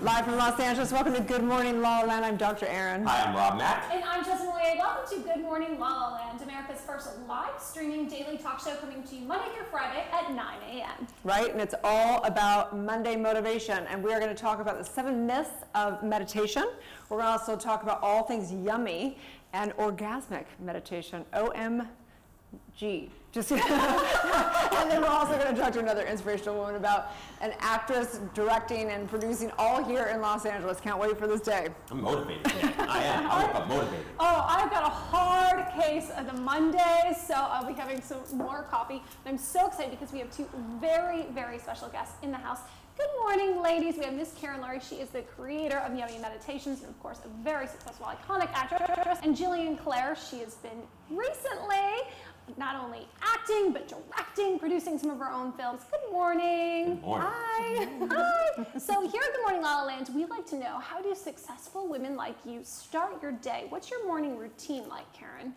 Live from Los Angeles. Welcome to Good Morning La La Land. I'm Dr. Erin. Hi, I'm Rob Mack. And I'm Justin Moyer. Welcome to Good Morning La La Land, America's first live streaming daily talk show coming to you Monday through Friday at 9 a.m. Right, and it's all about Monday motivation. And we are going to talk about the 7 myths of meditation. We're going to also talk about all things yummy and orgasmic meditation. OMG. Just and then we're also going to talk to another inspirational woman about an actress directing and producing all here in Los Angeles. Can't wait for this day. I'm motivated. I am. I woke up motivated. Oh, I've got a hard case of the Mondays, so I'll be having some more coffee. I'm so excited because we have 2 very, very special guests in the house. Good morning, ladies. We have Miss Karen Laurie. She is the creator of Yummy Meditations and, of course, a very successful, iconic actress. And Jillian Clare, she has been recently not only acting, but directing, producing some of her own films. Good morning. Good morning. Hi. Hi. So here at Good Morning La La Land, we like to know, how do successful women like you start your day? What's your morning routine like, Karen?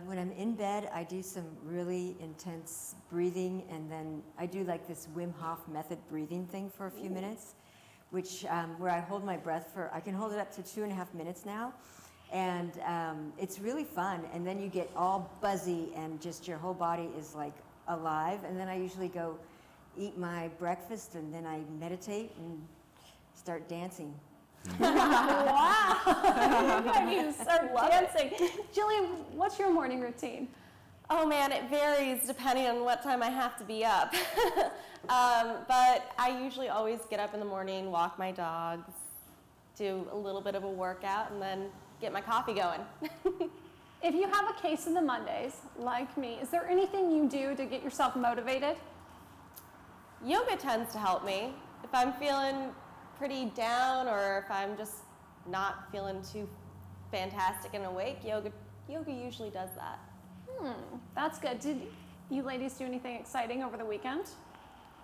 When I'm in bed, I do some really intense breathing, and then I do like this Wim Hof method breathing thing for a few minutes, which where I hold my breath for, I can hold it up to 2.5 minutes now. And it's really fun, and then you get all buzzy and just your whole body is like alive. And then I usually go eat my breakfast, and then I meditate and start dancing. Wow! I need to start dancing. Jillian, what's your morning routine? Oh man, it varies depending on what time I have to be up. But I usually always get up in the morning, walk my dogs, do a little bit of a workout, and then get my coffee going. If you have a case of the Mondays, like me, is there anything you do to get yourself motivated? Yoga tends to help me. If I'm feeling pretty down, or if I'm just not feeling too fantastic and awake, yoga usually does that. That's good. Did you ladies do anything exciting over the weekend?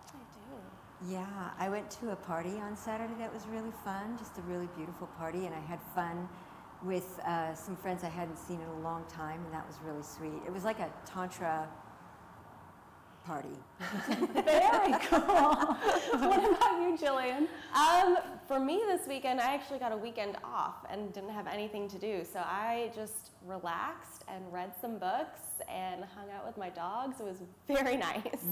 I do. Yeah, I went to a party on Saturday that was really fun, just a really beautiful party, and I had fun with some friends I hadn't seen in a long time, and that was really sweet. It was like a Tantra party. Very cool. What about you, Jillian? For me this weekend, I actually got a weekend off and didn't have anything to do, so I just relaxed and read some books and hung out with my dogs. It was very nice.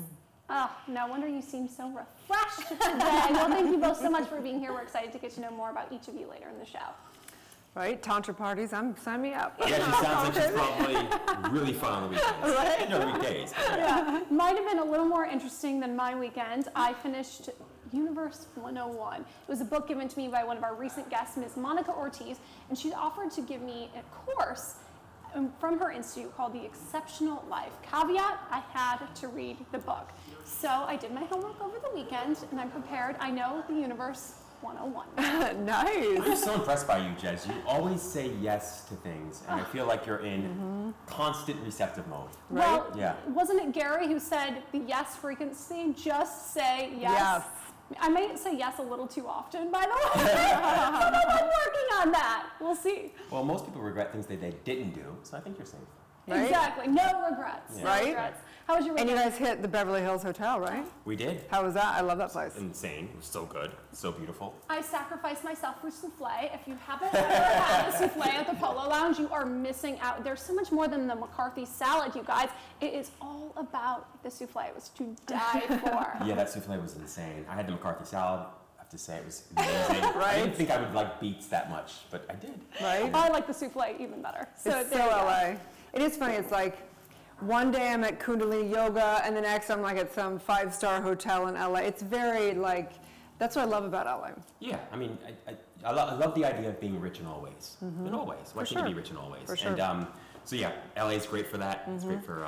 Oh, no wonder you seem so refreshed today. Well, thank you both so much for being here. We're excited to get to know more about each of you later in the show. Right, Tantra parties, sign me up. Yeah, she sounds like she's probably really fun on the weekends. Right? And the weekdays. Yeah, might have been a little more interesting than my weekend. I finished Universe 101. It was a book given to me by one of our recent guests, Ms. Monica Ortiz, and she offered to give me a course from her institute called The Exceptional Life. Caveat, I had to read the book. So I did my homework over the weekend, and I'm prepared. I know the Universe 101. Nice. I'm so impressed by you, Jez. You always say yes to things, and I feel like you're in constant receptive mode. Right? Well, Yeah. wasn't it Gary who said the yes frequency? Just say yes. Yes. I may say yes a little too often, by the way. But I'm working on that. We'll see. Well, most people regret things that they didn't do, so I think you're safe. Right? Exactly. No regrets. Yeah. No Right? regrets. How was your And weekend? you guys hit the Beverly Hills Hotel, right? We did. How was that? I love that place. Insane. It was so good. So beautiful. I sacrificed myself for souffle. If you haven't ever had a souffle at the Polo Lounge, you are missing out. There's so much more than the McCarthy salad, you guys. It is all about the souffle. It was to die for. Yeah, that souffle was insane. I had the McCarthy salad. I have to say it was amazing. I Right? didn't think I would like beets that much, but I did. Right? I like the souffle even better. So It's there so you go. LA. It is funny, it's like, one day I'm at Kundalini Yoga, and the next I'm like at some 5-star hotel in LA. It's very like, that's what I love about LA. Yeah, I mean, I love the idea of being rich in all ways. In all ways. Why shouldn't you be rich in all ways? For sure. And so yeah, LA is great for that. It's great for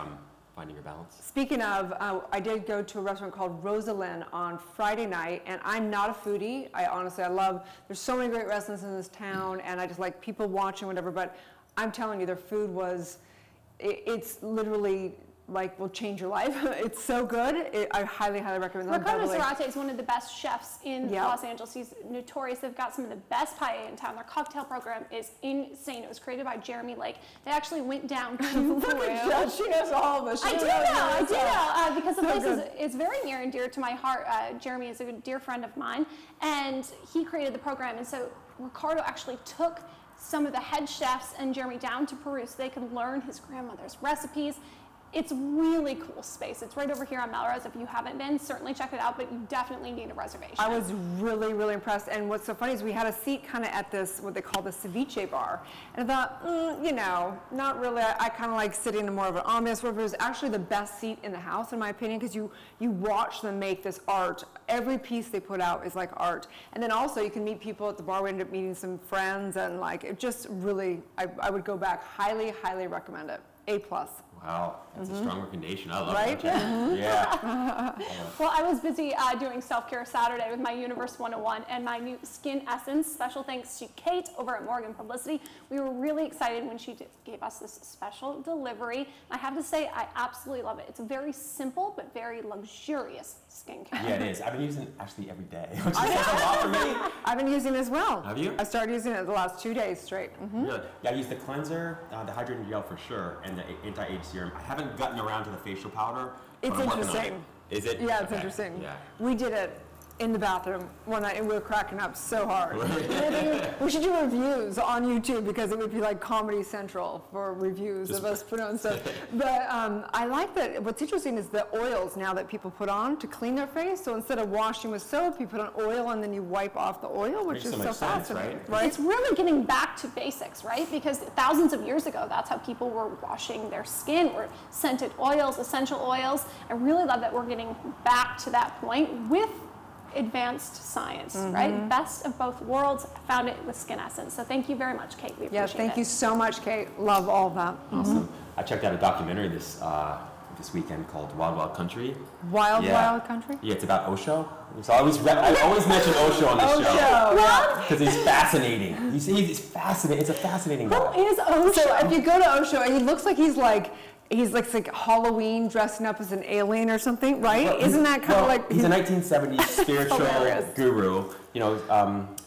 finding your balance. Speaking of, I did go to a restaurant called Rosalind on Friday night, and I'm not a foodie. I love, there's so many great restaurants in this town, and I just like people watching, whatever, but I'm telling you, their food was, it's literally like will change your life. It's so good. I highly, highly recommend it. Ricardo Serrate is one of the best chefs in Los Angeles. He's notorious. They've got some of the best paella in town. Their cocktail program is insane. It was created by Jeremy Lake. They actually went down to Peru. She knows all of us. I do know, because the place is very near and dear to my heart. Jeremy is a dear friend of mine, and he created the program. And so Ricardo actually took some of the head chefs and Jeremy down to Peru so they could learn his grandmother's recipes. It's really cool space. It's right over here on Melrose. If you haven't been, certainly check it out, but you definitely need a reservation. I was really, really impressed. And what's so funny is we had a seat kind of at this, what they call the ceviche bar. And I thought, you know, not really. I kind of like sitting in more of an ambiance, where it was actually the best seat in the house, in my opinion, because you watch them make this art. Every piece they put out is like art. And then also you can meet people at the bar. We ended up meeting some friends, and like, it just really, I would go back. Highly, highly recommend it. A+. Wow, that's a strong recommendation. I love Right? it. Yeah. Well, I was busy doing Self-Care Saturday with my Universe 101 and my new Skin Essence. Special thanks to Kate over at Morgan Publicity. We were really excited when she gave us this special delivery. I have to say, I absolutely love it. It's a very simple but very luxurious skincare. Yeah, it is. I've been using it actually every day, which is a lot for me. I've been using it as well. Have you? I started using it the last 2 days straight. Really? Yeah, I use the cleanser, the hydrating gel for sure, and the anti-age serum. I haven't gotten around to the facial powder. It's but I'm working on interesting. it. Is it? Yeah, it's Okay. interesting. Yeah. We did it in the bathroom one night, and we were cracking up so hard. We should do reviews on YouTube, because it would be like Comedy Central for reviews of us putting on stuff. But I like that. What's interesting is the oils now that people put on to clean their face. So instead of washing with soap, you put on oil and then you wipe off the oil, which Makes is so so much sense, fascinating. right? It's really getting back to basics, right? Because thousands of years ago, that's how people were washing their skin, were scented oils, essential oils. I really love that we're getting back to that point with advanced science, right? Best of both worlds. Found it with Skin Essence. So thank you very much, Kate. We appreciate Yes, thank it. you so much, Kate. Love all of that. Awesome. I checked out a documentary this weekend called Wild Wild Country. Wild, Yeah. wild country? Yeah, it's about Osho. So I always mention Osho on this show yeah. because he's fascinating. He's fascinating. It's a fascinating guy. Who is Osho? So if you go to Osho, he looks like he's like Halloween dressing up as an alien or something, right? Well, Isn't that kind of like... He's a 1970s spiritual Hilarious. guru, you know,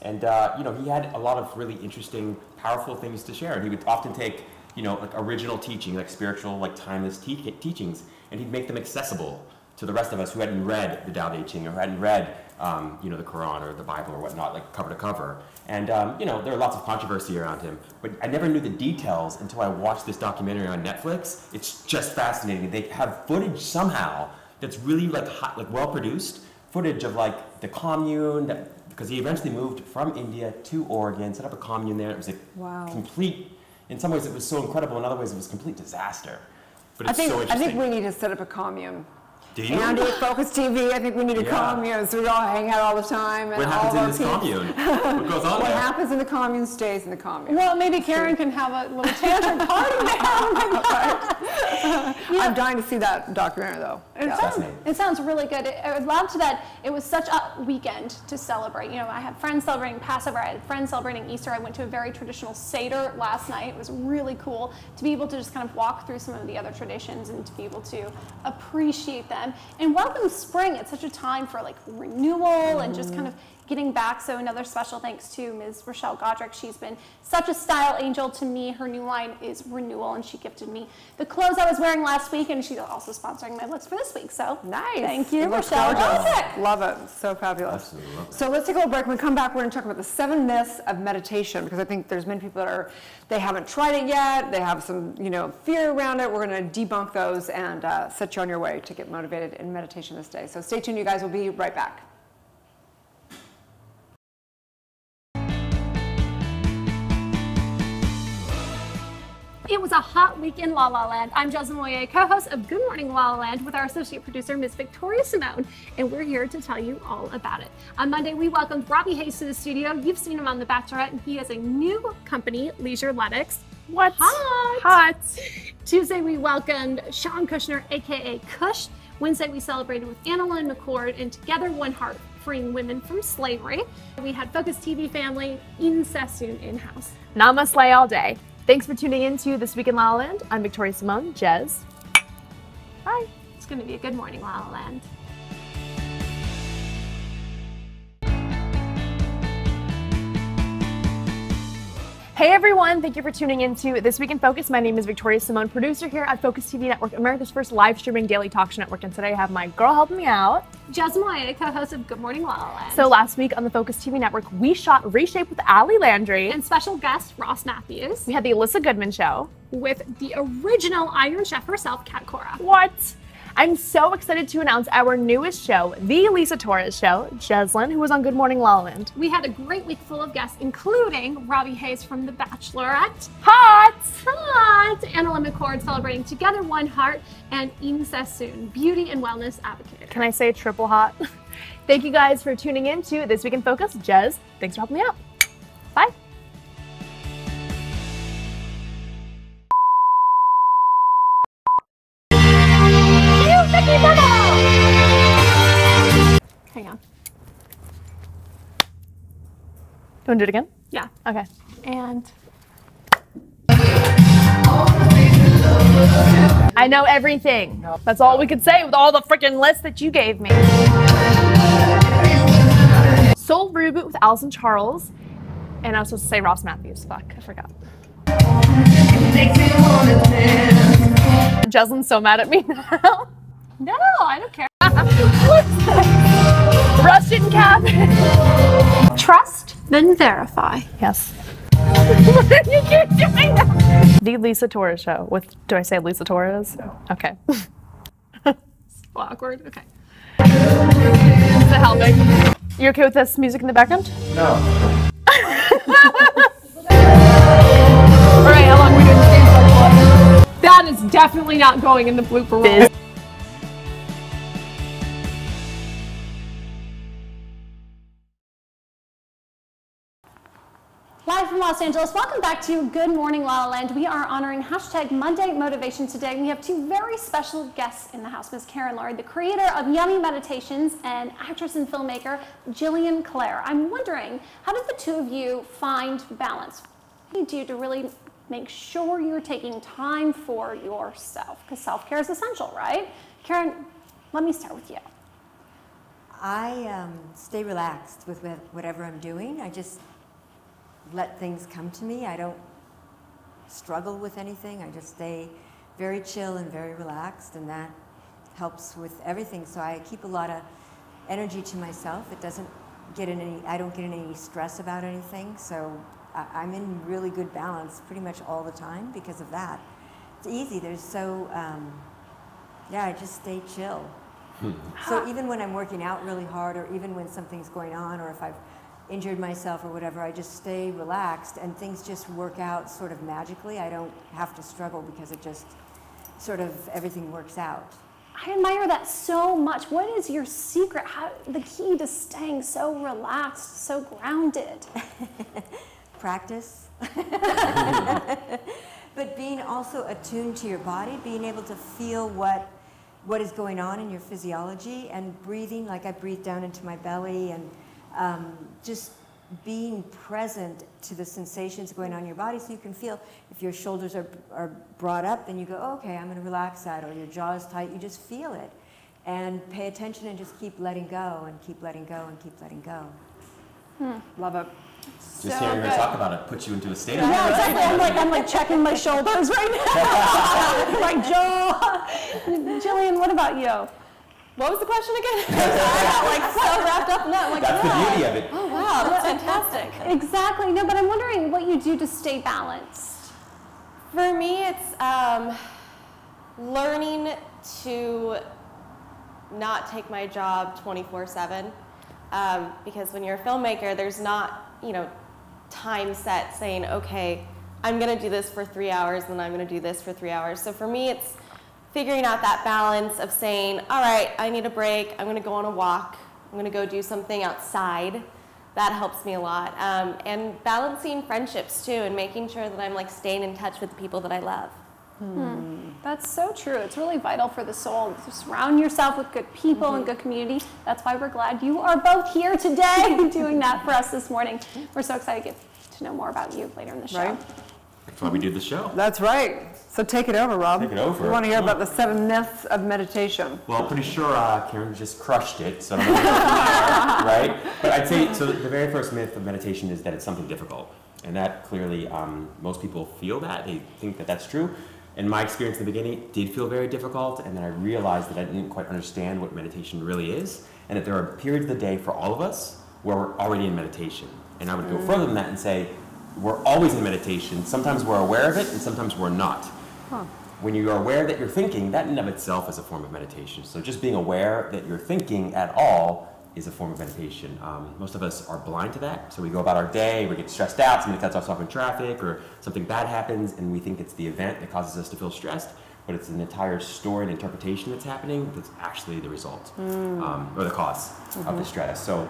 you know, he had a lot of really interesting, powerful things to share. And he would often take, you know, like original teaching, like spiritual, like timeless teachings, and he'd make them accessible to the rest of us who hadn't read the Tao Te Ching or hadn't read, you know, the Quran or the Bible or whatnot, like cover to cover. And, you know, there are lots of controversy around him, but I never knew the details until I watched this documentary on Netflix. It's just fascinating. They have footage somehow that's really like well produced, footage of like the commune, because he eventually moved from India to Oregon, set up a commune there. It was like complete, in some ways it was so incredible, in other ways it was a complete disaster. But it's so interesting. I think we need to set up a commune. Do you? Andy at Focus TV, I think we need a commune, so we all hang out all the time. And what happens in this commune? What goes on What there? happens in the commune stays in the commune. Well, maybe Karen can have a little tantrum party there. I'm dying to see that documentary, though. It sounds really good. I would love that it was such a weekend to celebrate. You know, I had friends celebrating Passover. I had friends celebrating Easter. I went to a very traditional Seder last night. It was really cool to be able to just kind of walk through some of the other traditions and to be able to appreciate them. And welcome spring. It's such a time for like renewal and just kind of getting back. So another special thanks to Ms. Rochelle Godric. She's been such a style angel to me. Her new line is Renewal, and she gifted me the clothes I was wearing last week, and she's also sponsoring my looks for this week. So nice. Thank you, It looks Rochelle gorgeous. Godric. Love it. So fabulous. Absolutely love it. So let's take a little break. When we come back, we're going to talk about the 7 myths of meditation, because I think there's many people that they haven't tried it yet. They have some, you know, fear around it. We're going to debunk those and set you on your way to get motivated in meditation this day. So stay tuned, you guys. We'll be right back. It was a hot week in La La Land. I'm Jasmine Moyer, co-host of Good Morning La La Land with our associate producer, Ms. Victoria Simone, and we're here to tell you all about it. On Monday, we welcomed Robbie Hayes to the studio. You've seen him on The Bachelorette, and he has a new company, Leisureletics. What? Hot. Tuesday, we welcomed Sean Kushner, aka Kush. Wednesday, we celebrated with Annalyn McCord and Together One Heart, freeing women from slavery. We had Focus TV family in Sassoon in-house. Namaste all day. Thanks for tuning in to This Week in La La Land. I'm Victoria Simone. Jez. Bye. It's going to be a good morning, La La Land. Hey everyone, thank you for tuning into This Week in Focus. My name is Victoria Simone, producer here at Focus TV Network, America's first live streaming daily talk show network. And today I have my girl helping me out, Jasmine, co-host of Good Morning La La Land. So last week on the Focus TV Network, we shot Reshape with Ali Landry. And special guest, Ross Matthews. We had the Alyssa Goodman show. With the original Iron Chef herself, Kat Cora. What? I'm so excited to announce our newest show, The Lisa Torres Show, Jeslyn, who was on Good Morning La La Land. We had a great week full of guests, including Robbie Hayes from The Bachelorette. Hot! Hot! Anna McCord celebrating Together One Heart, and Im Sassoon, beauty and wellness advocate. Can I say triple hot? Thank you guys for tuning in to This Week in Focus. Jez, thanks for helping me out. Bye. Hang on. You want to do it again? Yeah. Okay. And I know everything. That's all we could say with all the freaking lists that you gave me. Soul Reboot with Allison Charles. And I was supposed to say Ross Matthews. Fuck, I forgot. Jeslyn's so mad at me now. no, I don't care. Russian cabbage. Trust, then verify. Yes. You keep doing that. The Lisa Torres Show with, do I say Lisa Torres? Okay. So awkward. Okay. Is it helping? You okay with this music in the background? No. All right, how long are we doing this game? That is definitely not going in the blooper roll. Live from Los Angeles, welcome back to Good Morning La La Land. We are honoring hashtag Monday Motivation today. We have two very special guests in the house, Ms. Karen Laurie, the creator of Yummy Meditations, and actress and filmmaker Jillian Clare. I'm wondering, how did the two of you find balance? What do you do to really make sure you're taking time for yourself? Because self-care is essential, right? Karen, let me start with you. I stay relaxed with whatever I'm doing. I just let things come to me. I don't struggle with anything. I just stay very chill and very relaxed, and that helps with everything. So I keep a lot of energy to myself. It doesn't get in any, I don't get in any stress about anything. So I'm in really good balance pretty much all the time because of that. It's easy. There's so, yeah, I just stay chill. So even when I'm working out really hard, or even when something's going on, or if I've injured myself or whatever, I just stay relaxed and things just work out sort of magically. I don't have to struggle because it just sort of, everything works out. I admire that so much. What is your secret? The key to staying so relaxed, so grounded? Practice. But being also attuned to your body, being able to feel what is going on in your physiology, and breathing, like I breathe down into my belly, and just being present to the sensations going on in your body, so you can feel if your shoulders are brought up, then you go, oh, okay, I'm going to relax that, or your jaw is tight, you just feel it. And pay attention and just keep letting go, and keep letting go, and keep letting go. Love it. Just hearing her talk about it puts you into a state of Yeah, exactly. I'm like checking my shoulders right now. My jaw. Jillian, what about you? What was the question again? I got like so wrapped up in that. I'm like, That's yeah. the beauty of it. Oh wow, that's fantastic. Exactly. No, but I'm wondering what you do to stay balanced. For me, it's learning to not take my job 24/7, because when you're a filmmaker, there's not, time set saying, okay, I'm going to do this for 3 hours, and then I'm going to do this for 3 hours. So for me, it's figuring out that balance of saying, all right, I need a break. I'm going to go on a walk. I'm going to go do something outside. That helps me a lot. And balancing friendships too, and making sure that I'm like staying in touch with the people that I love. That's so true. It's really vital for the soul. Surround yourself with good people and good community. That's why we're glad you are both here today doing that for us this morning. We're so excited to get to know more about you later in the show. Right. That's why we do the show. That's right. So take it over, Rob. Take it over. We want to hear about the 7 myths of meditation. Well, I'm pretty sure Karen just crushed it, so I don't know where to right? But I'd say, so the very first myth of meditation is that it's something difficult. And that clearly, most people feel that. They think that that's true. In my experience in the beginning, it did feel very difficult, and then I realized that I didn't quite understand what meditation really is, and that there are periods of the day for all of us where we're already in meditation. And I would go further than that and say, we're always in meditation. Sometimes we're aware of it, and sometimes we're not. When you are aware that you're thinking, that in and of itself is a form of meditation. So just being aware that you're thinking at all is a form of meditation. Most of us are blind to that. So we go about our day, we get stressed out, somebody cuts us off in traffic, or something bad happens, and we think it's the event that causes us to feel stressed, but it's an entire story and interpretation that's happening that's actually the result, or the cause of the stress. So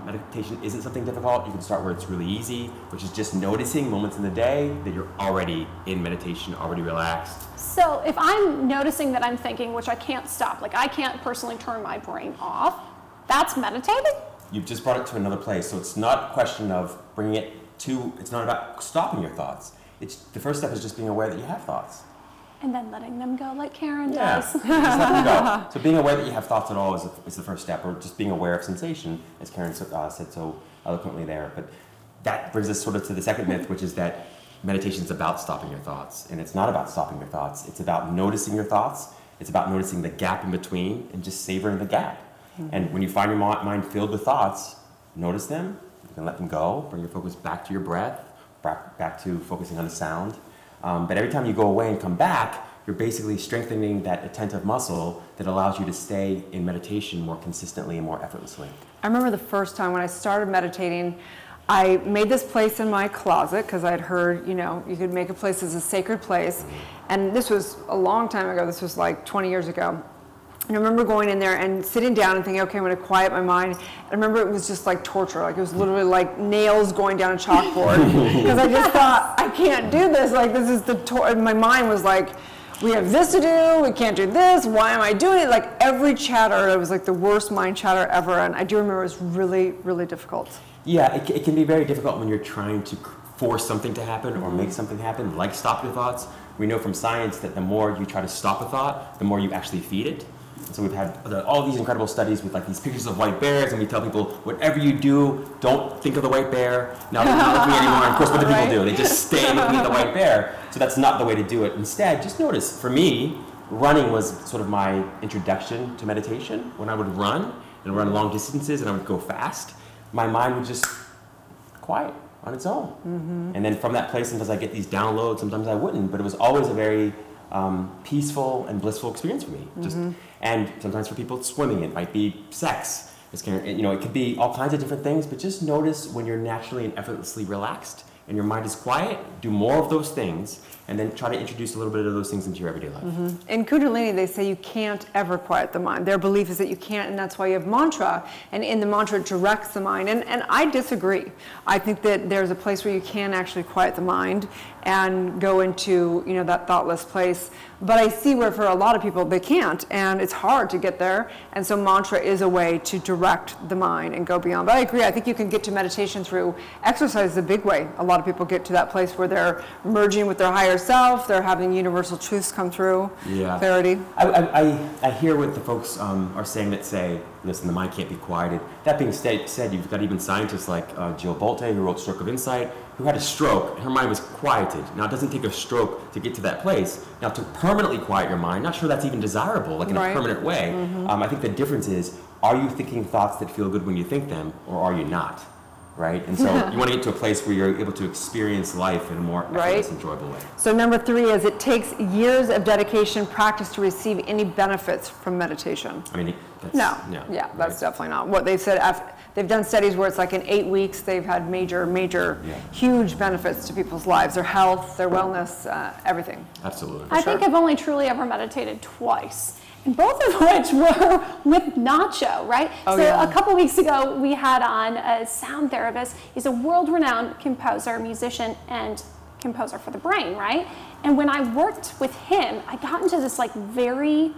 meditation isn't something difficult. You can start where it's really easy, which is just noticing moments in the day that you're already in meditation, already relaxed. So if I'm noticing that I'm thinking, which I can't stop, like I can't personally turn my brain off, that's meditating? You've just brought it to another place. So it's not a question of bringing it to, it's not about stopping your thoughts. It's, the first step is just being aware that you have thoughts. And then letting them go like Karen Yeah, does. just let them go. So being aware that you have thoughts at all is the first step, or just being aware of sensation, as Karen said so eloquently there. But that brings us sort of to the second myth, which is that meditation is about stopping your thoughts. And it's not about stopping your thoughts. It's about noticing your thoughts. It's about noticing the gap in between and just savoring the gap. And when you find your mind filled with thoughts, notice them, you can let them go, bring your focus back to your breath, back to focusing on the sound. But every time you go away and come back, you're basically strengthening that attentive muscle that allows you to stay in meditation more consistently and more effortlessly. I remember the first time when I started meditating, I made this place in my closet because I'd heard, you know, you could make a place as a sacred place. And this was a long time ago. This was like 20 years ago. And I remember going in there and sitting down and thinking, okay, I'm going to quiet my mind. I remember it was just like torture. Like it was literally like nails going down a chalkboard. Because I just thought, I can't do this. Like this is my mind was like, we have this to do, we can't do this, why am I doing it? Like every chatter, it was like the worst mind chatter ever. And I do remember it was really, really difficult. Yeah, it can be very difficult when you're trying to force something to happen or make something happen, like stop your thoughts. We know from science that the more you try to stop a thought, the more you actually feed it. So we've had all these incredible studies with like these pictures of white bears, and we tell people, whatever you do, don't think of the white bear. Now they're not with me anymore. And of course, what do people do? They just stay looking at the white bear. So that's not the way to do it. Instead, just notice, for me, running was sort of my introduction to meditation. When I would run long distances and I would go fast, my mind would just quiet on its own. And then from that place, sometimes I get these downloads, sometimes I wouldn't, but it was always a very peaceful and blissful experience for me. And sometimes for people, it's swimming. It might be sex. You know, it could be all kinds of different things, but just notice when you're naturally and effortlessly relaxed and your mind is quiet, do more of those things, and then try to introduce a little bit of those things into your everyday life. In Kundalini, they say you can't ever quiet the mind. Their belief is that you can't, and that's why you have mantra, and in the mantra it directs the mind. And I disagree. I think that there's a place where you can actually quiet the mind and go into, you know, that thoughtless place. But I see where for a lot of people they can't, and it's hard to get there. And so mantra is a way to direct the mind and go beyond. But I agree, I think you can get to meditation through exercise is a big way. A lot of people get to that place where they're merging with their higher self, they're having universal truths come through, clarity. I hear what the folks are saying that say, listen, the mind can't be quieted. That being said, you've got even scientists like Jill Bolte, who wrote Stroke of Insight, who had a stroke, and her mind was quieted. Now, it doesn't take a stroke to get to that place. Now, to permanently quiet your mind, not sure that's even desirable, like in a permanent way. I think the difference is, are you thinking thoughts that feel good when you think them, or are you not? Right? And so you want to get to a place where you're able to experience life in a more effortless, enjoyable way. So number 3 is it takes years of dedication, practice to receive any benefits from meditation. I mean, that's definitely not what they've said. They've done studies where it's like in 8 weeks they've had major, huge benefits to people's lives, their health, their wellness, everything. Absolutely. I think I've only truly ever meditated twice. And both of which were with Nacho, right? A couple weeks ago, we had on a sound therapist. He's a world-renowned composer, musician, and composer for the brain, right? And when I worked with him, I got into this like very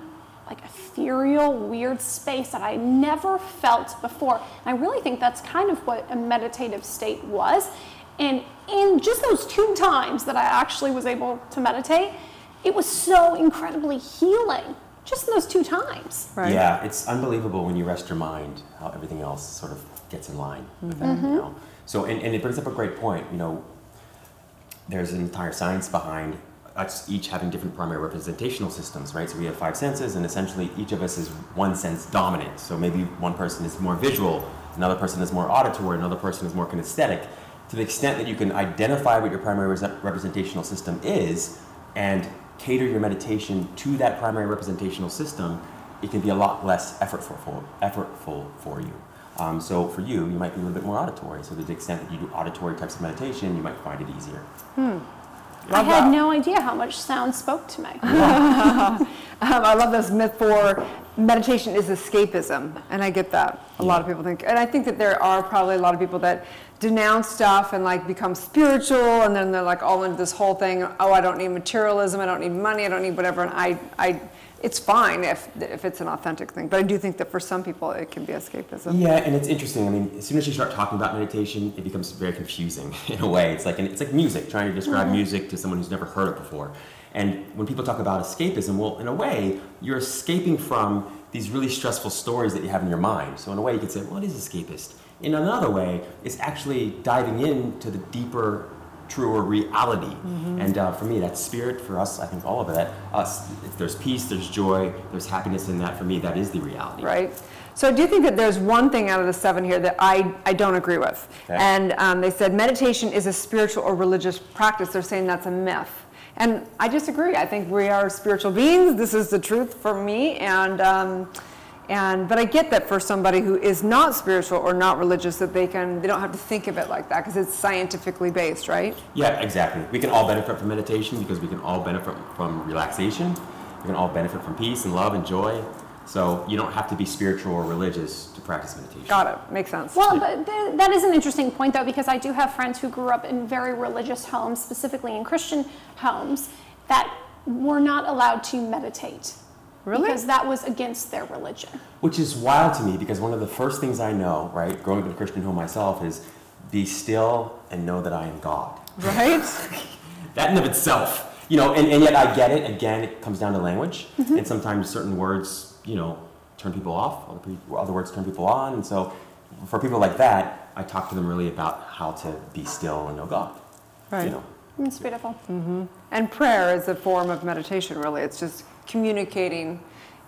ethereal, weird space that I never felt before. And I really think that's kind of what a meditative state was. And in just those 2 times that I actually was able to meditate, it was so incredibly healing, just in those 2 times. Right. Yeah, it's unbelievable when you rest your mind, how everything else sort of gets in line with that, you know. So, and it brings up a great point, you know, there's an entire science behind us each having different primary representational systems, right? So we have 5 senses, and essentially each of us is one sense dominant. So maybe one person is more visual, another person is more auditory, another person is more kinesthetic. To the extent that you can identify what your primary representational system is and cater your meditation to that primary representational system, it can be a lot less effortful for you. So for you, you might be a little bit more auditory. So to the extent that you do auditory types of meditation, you might find it easier. I had no idea how much sound spoke to me. I love this myth for meditation is escapism, and I get that. A lot of people think, and I think that there are probably a lot of people that denounce stuff and like become spiritual, and then they're like all into this whole thing. Oh, I don't need materialism. I don't need money. I don't need whatever. And it's fine if it's an authentic thing, but I do think that for some people it can be escapism. Yeah, and it's interesting. I mean, as soon as you start talking about meditation, it becomes very confusing in a way. It's like music, trying to describe music to someone who's never heard it before. And when people talk about escapism, well, in a way, you're escaping from these really stressful stories that you have in your mind. So in a way, you could say, well, it is escapist. In another way, it's actually diving into the deeper, truer reality. And for me, that's spirit. For us, I think all of that. Us, if there's peace, there's joy, there's happiness in that. For me, that is the reality. Right. So I do think that there's one thing out of the 7 here that I don't agree with. Okay. And they said meditation is a spiritual or religious practice. They're saying that's a myth. And I disagree. I think we are spiritual beings. This is the truth for me. But I get that for somebody who is not spiritual or not religious, that they don't have to think of it like that because it's scientifically based, right? Yeah, exactly. We can all benefit from meditation because we can all benefit from relaxation. We can all benefit from peace and love and joy. So you don't have to be spiritual or religious to practice meditation. Got it. Makes sense. Well, but that is an interesting point, though, because I do have friends who grew up in very religious homes, specifically in Christian homes, that were not allowed to meditate. Really? Because that was against their religion. Which is wild to me because one of the first things I know, right, growing up in a Christian home myself, is be still and know that I am God. Right? That in of itself, you know, and yet I get it. Again, it comes down to language. And sometimes certain words, you know, turn people off, other words turn people on. And so for people like that, I talk to them really about how to be still and know God. Right. You know. It's beautiful. And prayer is a form of meditation, really. It's just communicating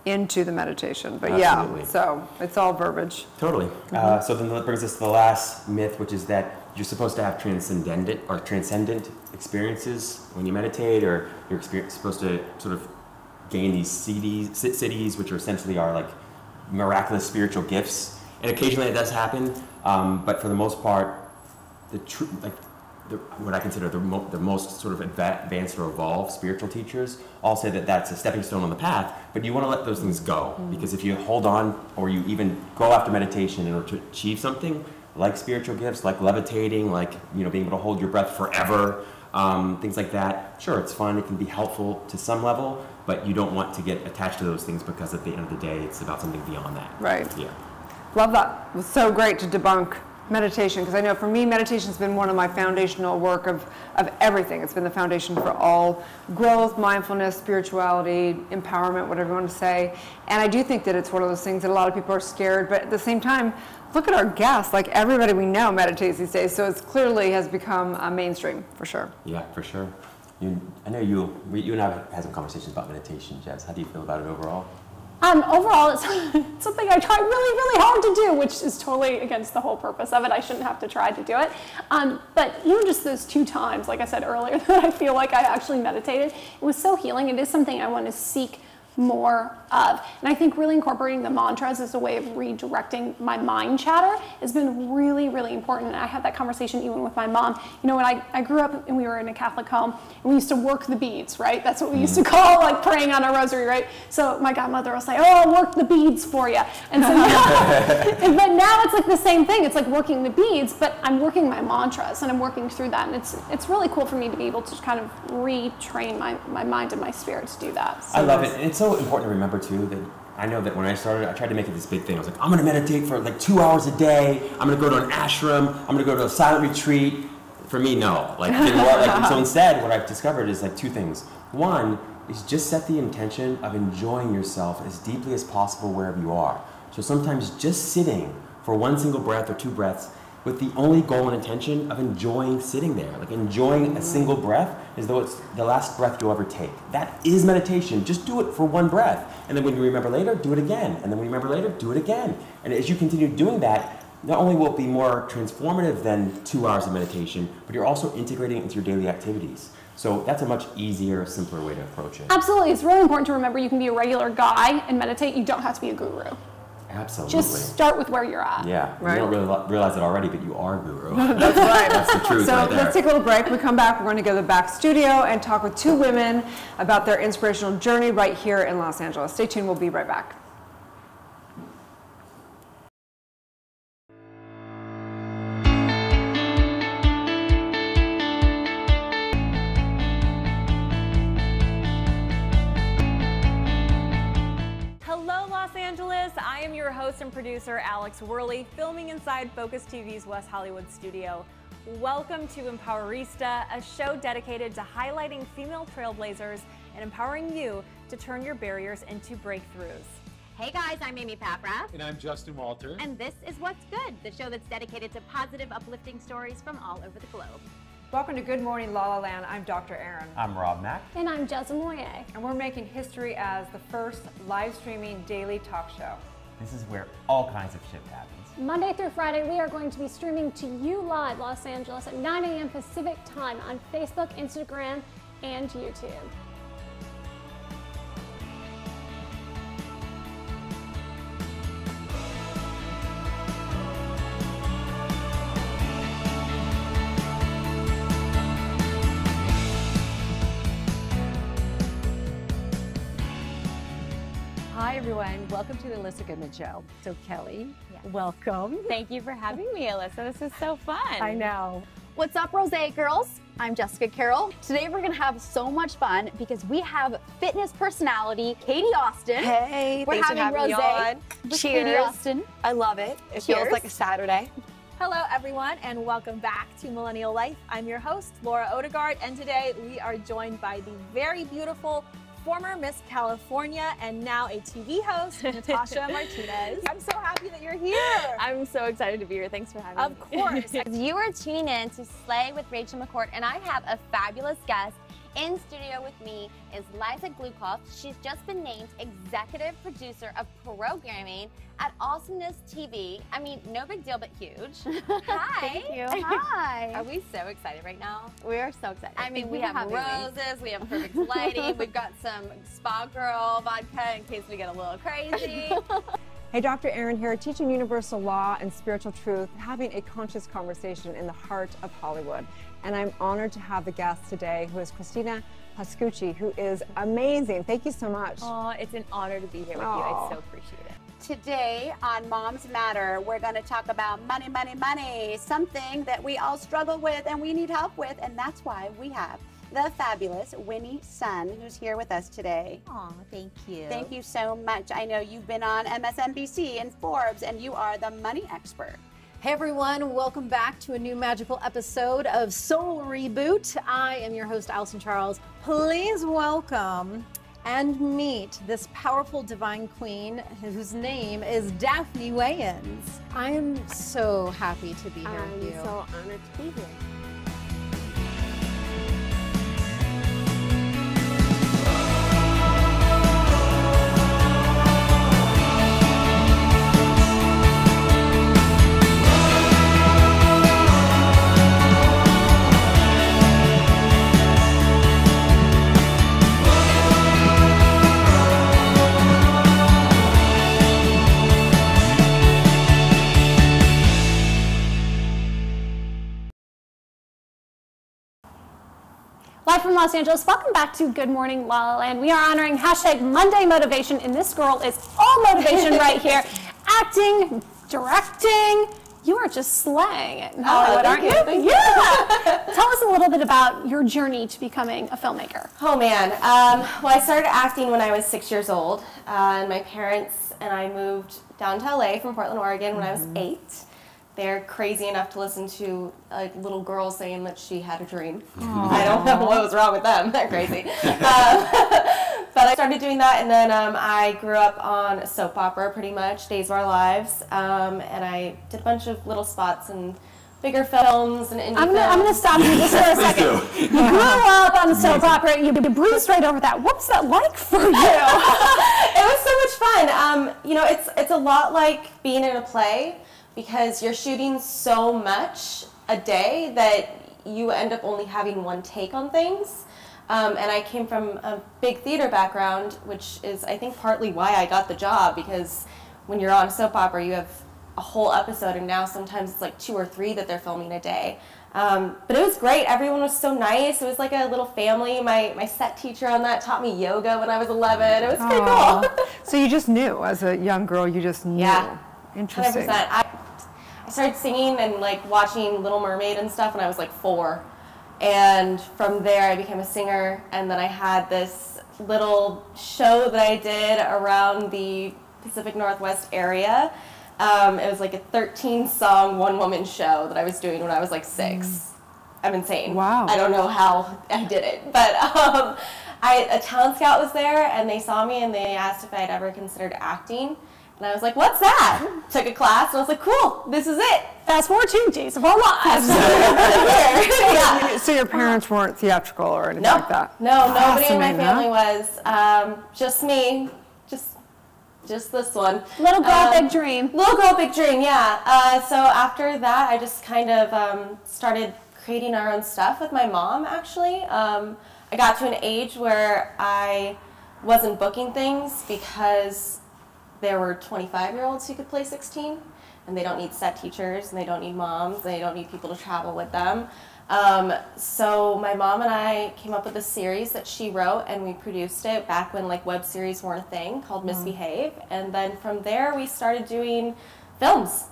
into the meditation. But Absolutely. yeah, so it's all verbiage. Totally. So then that brings us to the last myth, which is that you're supposed to have transcendent experiences when you meditate, or you're supposed to sort of gain these cities, which are essentially are like miraculous spiritual gifts. And occasionally it does happen, but for the most part, what I consider the most sort of advanced or evolved spiritual teachers all say that that's a stepping stone on the path, but you want to let those things go. Because if you hold on or you even go after meditation in order to achieve something, like spiritual gifts, like levitating, like, you know, being able to hold your breath forever, things like that, sure, it's fun, it can be helpful to some level, but you don't want to get attached to those things because at the end of the day, it's about something beyond that. Right. Yeah. Love that. It was so great to debunk meditation, because I know for me, meditation's been one of my foundational work of everything. It's been the foundation for all growth, mindfulness, spirituality, empowerment, whatever you want to say. And I do think that it's one of those things that a lot of people are scared, but at the same time, look at our guests. Like, everybody we know meditates these days, so it clearly has become mainstream, for sure. Yeah, for sure. I know you and I have had some conversations about meditation, Jess. How do you feel about it overall? Overall, it's something I try really, really hard to do, which is totally against the whole purpose of it. I shouldn't have to try to do it. But even just those 2 times, like I said earlier, that I feel like I actually meditated, it was so healing. It is something I want to seek more of. And I think really incorporating the mantras as a way of redirecting my mind chatter has been really, really important. And I had that conversation even with my mom. You know, when I grew up and we were in a Catholic home, and we used to work the beads, right? That's what we used to call like praying on a rosary, right? So my godmother will say, oh, I'll work the beads for you. And so but now it's like the same thing. It's like working the beads, but I'm working my mantras and I'm working through that. And it's really cool for me to be able to kind of retrain my mind and my spirit to do that. So I love it. And it's so important to remember too that I know that when I started, I tried to make it this big thing. I was like, I'm going to meditate for like 2 hours a day. I'm going to go to an ashram. I'm going to go to a silent retreat. For me, no. Like, it didn't work. Like, so instead, what I've discovered is like two things. One is just set the intention of enjoying yourself as deeply as possible wherever you are. So sometimes just sitting for one single breath or two breaths with the only goal and intention of enjoying sitting there, like enjoying a single breath as though it's the last breath you'll ever take. That is meditation. Just do it for one breath. And then when you remember later, do it again. And then when you remember later, do it again. And as you continue doing that, not only will it be more transformative than 2 hours of meditation, but you're also integrating it into your daily activities. So that's a much easier, simpler way to approach it. Absolutely. It's really important to remember you can be a regular guy and meditate. You don't have to be a guru. Absolutely. Just start with where you're at. Yeah, Right. you don't really realize it already, but you are a guru. That's right. That's the truth So right there. let's take a little break. When we come back, we're going to go to the back studio and talk with two women about their inspirational journey right here in Los Angeles. Stay tuned. We'll be right back. Hello, Los Angeles. I am your host and producer, Alex Worley, filming inside Focus TV's West Hollywood studio. Welcome to Empowerista, a show dedicated to highlighting female trailblazers and empowering you to turn your barriers into breakthroughs. Hey guys, I'm Amy Paprath. And I'm Justin Walter. And this is What's Good, the show that's dedicated to positive, uplifting stories from all over the globe. Welcome to Good Morning La La Land. I'm Dr. Erin. I'm Rob Mack. And I'm Jessamine Moyer. And we're making history as the first live streaming daily talk show. This is where all kinds of shit happens. Monday through Friday, we are going to be streaming to you live, Los Angeles, at 9 a.m. Pacific time on Facebook, Instagram, and YouTube. Hi everyone, welcome to the Alyssa Goodman Show. So Kelly, welcome. Thank you for having me, Alyssa. This is so fun. I know. What's up, Rose girls? I'm Jessica Carroll. Today we're gonna have so much fun because we have fitness personality Katie Austin. Hey, we're thanks for having having me on. with Cheers. Katie Austin. I love it. It Cheers. feels like a Saturday. Hello, everyone, and welcome back to Millennial Life. I'm your host, Laura Odegaard, and today we are joined by the very beautiful former Miss California and now a TV host, Natasha Martinez. I'm so happy that you're here. I'm so excited to be here. Thanks for having me. Of course. You are tuning in to Slay with Rachel McCourt, and I have a fabulous guest. In studio with me is Liza Glukoff. She's just been named executive producer of programming at Awesomeness TV. I mean, no big deal, but huge. Hi. Thank you. Hi. Are we so excited right now? We are so excited. I mean, Thank we you for have having me. roses, we have perfect lighting, we've got some Spa Girl vodka in case we get a little crazy. Hey, Dr. Erin here, teaching universal law and spiritual truth, having a conscious conversation in the heart of Hollywood. And I'm honored to have the guest today, who is Christina Pascucci, who is amazing. Thank you so much. Oh, it's an honor to be here with you. I so appreciate it. Today on Moms Matter, we're going to talk about money, money, money, something that we all struggle with and we need help with, and that's why we have the fabulous Winnie Sun, who's here with us today. Aw, thank you. Thank you so much. I know you've been on MSNBC and Forbes, and you are the money expert. Hey everyone, welcome back to a new magical episode of Soul Reboot. I am your host, Allison Charles. Please welcome and meet this powerful divine queen whose name is Daphne Wayans. I am so happy to be here with you. I'm so honored to be here. Live from Los Angeles, welcome back to Good Morning La La Land. We are honoring hashtag Monday Motivation, and this girl is all motivation right here. Acting, directing, you are just slaying it in Hollywood, aren't you? Yeah. Tell us a little bit about your journey to becoming a filmmaker. Oh man, well I started acting when I was 6 years old, and my parents and I moved down to LA from Portland, Oregon when I was 8. they're crazy enough to listen to a little girl saying that she had a dream. I don't know what was wrong with them. They're crazy. But I started doing that, and then I grew up on a soap opera, pretty much, Days of Our Lives, and I did a bunch of little spots and bigger films and indie films. I'm gonna stop you just for a second. You grew up on the soap opera. You breezed right over that. What was that like for you? It was so much fun. You know, it's a lot like being in a play because you're shooting so much a day that you end up only having one take on things. And I came from a big theater background, which is, I think, partly why I got the job, because when you're on a soap opera, you have a whole episode, and now sometimes it's like 2 or 3 that they're filming a day. But it was great. Everyone was so nice. It was like a little family. My set teacher on that taught me yoga when I was 11. It was pretty cool. So you just knew, as a young girl, you just knew. Yeah. Interesting. 100%. I started singing and like watching Little Mermaid and stuff when I was like 4. And from there I became a singer, and then I had this little show that I did around the Pacific Northwest area. It was like a 13-song, one-woman show that I was doing when I was like 6. I'm insane. Wow. I don't know how I did it, but a talent scout was there, and they saw me, and they asked if I'd ever considered acting. And I was like, what's that? Took a class, and I was like, cool, this is it. Fast forward to Days of Our Lives. Yeah. So your parents weren't theatrical or anything Nope. like that? No, nobody in my Fascinating, family was. Just me. Just this one. Little girl, big dream. Little girl, big dream, yeah. So after that, I just kind of started creating our own stuff with my mom, actually. I got to an age where I wasn't booking things because there were 25-year-olds who could play 16, and they don't need set teachers, and they don't need moms, and they don't need people to travel with them. So my mom and I came up with a series that she wrote, and we produced it back when like web series weren't a thing, called Misbehave. And then from there we started doing films,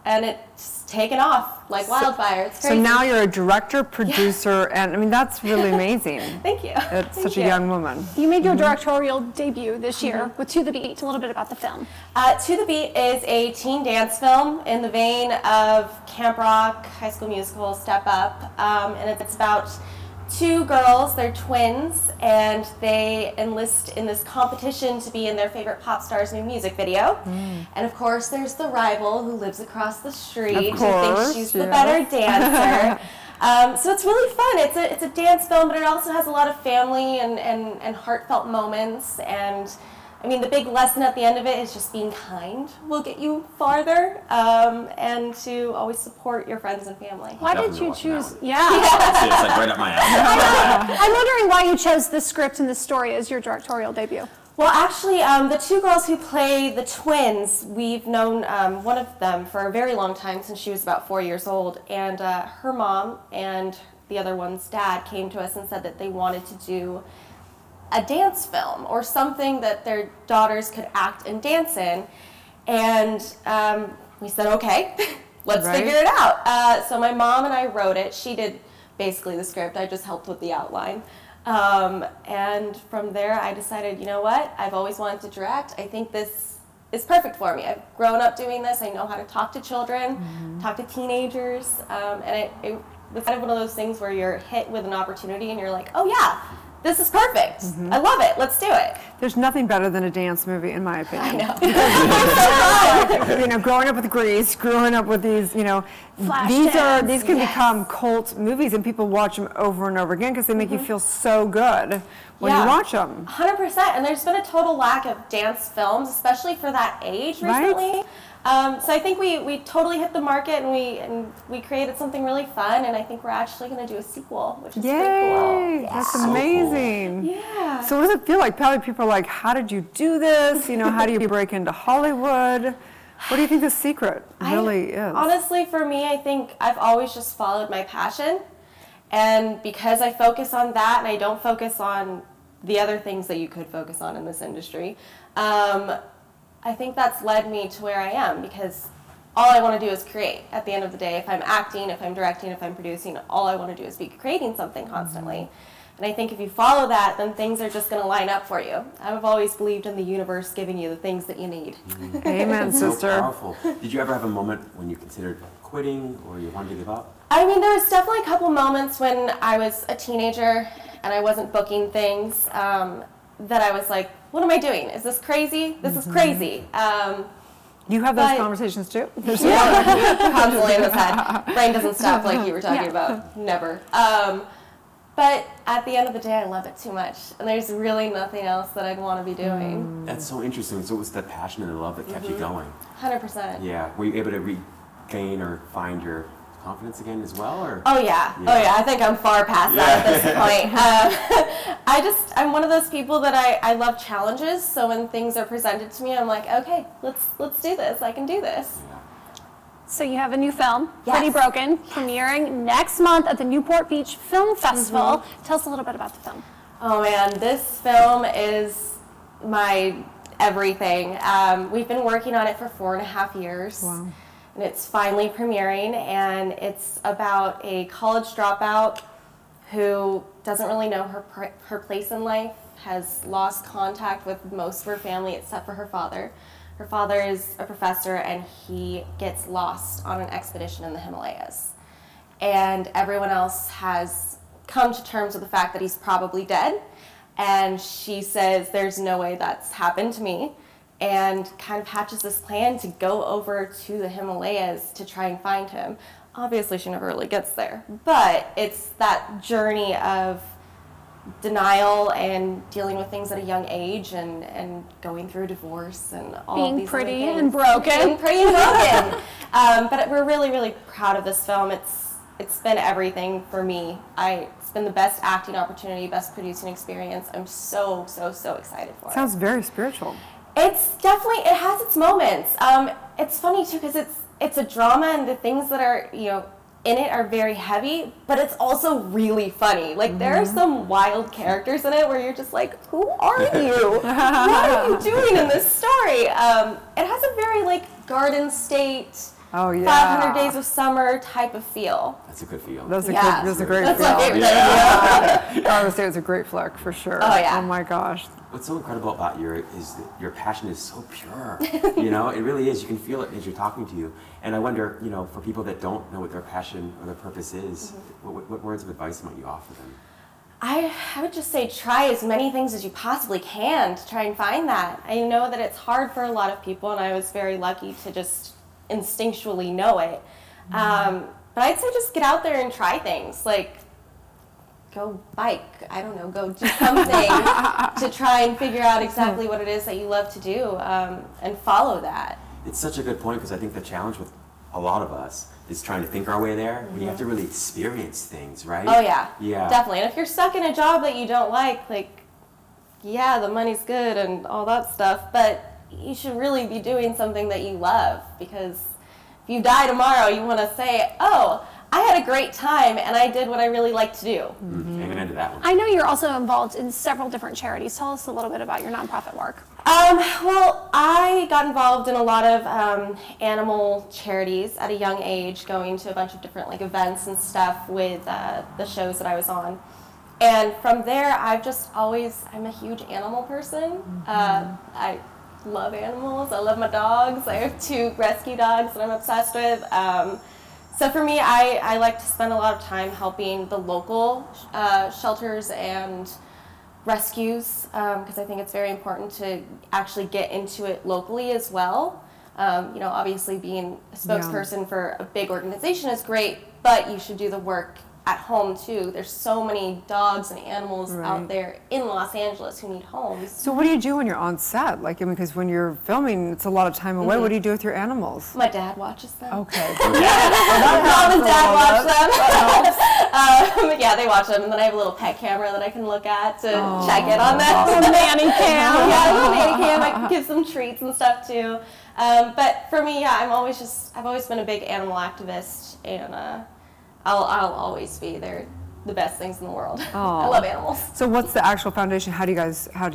and it's taken off like wildfire. It's crazy. So now you're a director, producer, and I mean, that's really amazing. Thank you. It's such a young woman. You made your directorial debut this year with To the Beat. A little bit about the film. To the Beat is a teen dance film in the vein of Camp Rock, High School Musical, Step Up, and it's about 2 girls, they're twins, and they enlist in this competition to be in their favorite pop star's new music video. And of course, there's the rival who lives across the street who thinks she's the better dancer. So it's really fun. It's a dance film, but it also has a lot of family and heartfelt moments. And I mean, the big lesson at the end of it is just being kind will get you farther, and to always support your friends and family. Why did you choose? Yeah. It's like right up my alley. I'm wondering why you chose this script and this story as your directorial debut. Well, actually, the 2 girls who play the twins, we've known one of them for a very long time, since she was about 4 years old. And her mom and the other one's dad came to us and said that they wanted to do a dance film or something that their daughters could act and dance in. And we said, okay, let's figure it out. So my mom and I wrote it. She did basically the script. I just helped with the outline. And from there, I decided, you know what? I've always wanted to direct. I think this is perfect for me. I've grown up doing this. I know how to talk to children, talk to teenagers. And it was kind of one of those things where you're hit with an opportunity and you're like, oh yeah, this is perfect. I love it. Let's do it. There's nothing better than a dance movie, in my opinion. I know. You know, growing up with Grease, growing up with these, you know, these can become cult movies, and people watch them over and over again because they make you feel so good when you watch them. 100%. And there's been a total lack of dance films, especially for that age recently. So I think we totally hit the market, and we created something really fun, and I think we're actually going to do a sequel, which is pretty cool. Yeah. That's amazing. So cool. Yeah. So what does it feel like? Probably people are like, how did you do this? You know, how do you break into Hollywood? What do you think the secret really is? Honestly, for me, I think I've always just followed my passion, and because I focus on that and I don't focus on the other things that you could focus on in this industry, I think that's led me to where I am, because all I want to do is create. At the end of the day, if I'm acting, if I'm directing, if I'm producing, all I want to do is be creating something constantly. And I think if you follow that, then things are just going to line up for you. I've always believed in the universe giving you the things that you need. Amen, sister. So powerful. Did you ever have a moment when you considered quitting or you wanted to give up? I mean, there was definitely a couple moments when I was a teenager and I wasn't booking things that I was like, what am I doing? Is this crazy? This is crazy. You have those conversations too? Yeah, constantly in his head. Brain doesn't stop like you were talking about. Never. But at the end of the day, I love it too much. And there's really nothing else that I'd want to be doing. That's so interesting. So it was the passion and the love that kept you going. 100%. Yeah. Were you able to regain or find your confidence again as well? Or? Oh yeah. Oh yeah. I think I'm far past that at this point. I'm one of those people that I love challenges. So when things are presented to me, I'm like, okay, let's do this. I can do this. So you have a new film, Pretty Broken, premiering next month at the Newport Beach Film Festival. Tell us a little bit about the film. Oh man, this film is my everything. We've been working on it for 4.5 years. Wow. And it's finally premiering, and it's about a college dropout who doesn't really know her place in life, has lost contact with most of her family except for her father. Her father is a professor, and he gets lost on an expedition in the Himalayas. And everyone else has come to terms with the fact that he's probably dead. And she says, there's no way that's happened to me. And kind of hatches this plan to go over to the Himalayas to try and find him. Obviously, she never really gets there. But it's that journey of denial and dealing with things at a young age and going through divorce and all of these pretty other things. and broken. Being pretty and broken. But we're really, really proud of this film. It's been everything for me. It's been the best acting opportunity, best producing experience. I'm so, so, so excited for it. Sounds very spiritual. It's definitely, it has its moments. It's funny too because it's a drama and the things that are, in it are very heavy, but it's also really funny. Like there are some wild characters in it where you're just like, who are you? What are you doing in this story? It has a very Garden State, 500 Days of Summer type of feel. That's a good feel. That's a great That's feel. my favorite thing. Garden State was a great flick for sure. Oh yeah. Oh my gosh. What's so incredible about is that your passion is so pure. It really is. You can feel it as you're talking to you. And I wonder, for people that don't know what their passion or their purpose is, what words of advice might you offer them? I would just say try as many things as you possibly can to try and find that. I know that it's hard for a lot of people, and I was very lucky to just instinctually know it. But I'd say just get out there and try things. Go bike, I don't know, go do something to try and figure out exactly what it is that you love to do and follow that. It's such a good point because I think the challenge with a lot of us is trying to think our way there. When you have to really experience things, right? Oh yeah, yeah, definitely. And if you're stuck in a job that you don't like, yeah, the money's good and all that stuff, but you should really be doing something that you love because if you die tomorrow, you want to say, oh, I had a great time and I did what I really like to do. Amen to that one. I know you're also involved in several different charities. Tell us a little bit about your nonprofit work. Well, I got involved in a lot of animal charities at a young age, going to a bunch of different events and stuff with the shows that I was on. And from there, I'm a huge animal person. I love animals. I love my dogs. I have 2 rescue dogs that I'm obsessed with. So for me, I like to spend a lot of time helping the local shelters and rescues because I think it's very important to actually get into it locally as well. Obviously being a spokesperson for a big organization is great, but you should do the work at home too. There's so many dogs and animals out there in Los Angeles who need homes. So what do you do when you're on set? Because when you're filming, it's a lot of time away. What do you do with your animals? My dad watches them. Okay. Mom and dad watch them. Yeah, they watch them, and then I have a little pet camera that I can look at to check in on them. Awesome. Nanny cam. Yeah, a little nanny cam. I can give some treats and stuff too. But for me, yeah, I've always been a big animal activist, and I'll always be. They're the best things in the world. I love animals. So what's the actual foundation? How do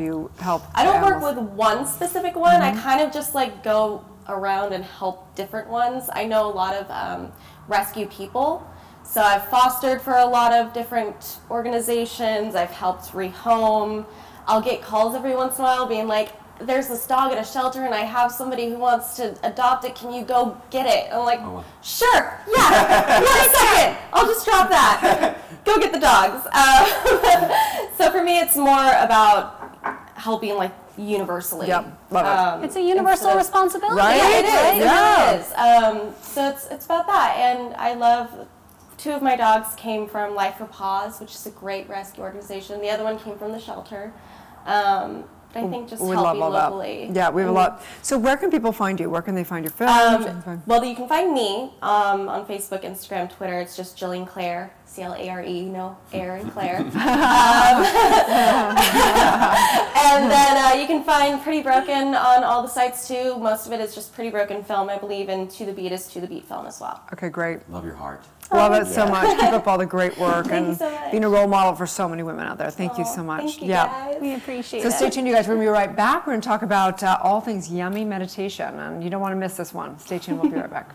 you help? I don't work with one specific one. I kind of just go around and help different ones. I know a lot of rescue people So I've fostered for a lot of different organizations. I've helped rehome. I'll get calls every once in a while being like, there's this dog at a shelter and I have somebody who wants to adopt it. Can you go get it? I'm like, sure, yeah, 1 second. I'll just drop that. Go get the dogs. So for me, it's more about helping like universally. Yep, love it. It's a universal responsibility. Right? Yeah, it is. Yeah. It is. So it's about that. And I love, 2 of my dogs came from Life for Paws, which is a great rescue organization. The other one came from the shelter. But I think just We helping love all locally. that. Yeah, we have a lot. So where can people find you? Where can they find your films? Well, you can find me on Facebook, Instagram, Twitter. It's just Jillian Clare, C-L-A-R-E, Erin Clare. And then you can find Pretty Broken on all the sites too. Most of it is just Pretty Broken Film, I believe, and To The Beat is To The Beat Film as well. Okay, great. Love your heart. Love it so much. Keep up all the great work Thank you and so much. being a role model for so many women out there. Thank you so much. Thank you, guys. We appreciate So it. stay tuned, you guys. We're going to be right back. We're going to talk about all things yummy meditation, and you don't want to miss this one. Stay tuned. We'll be right back.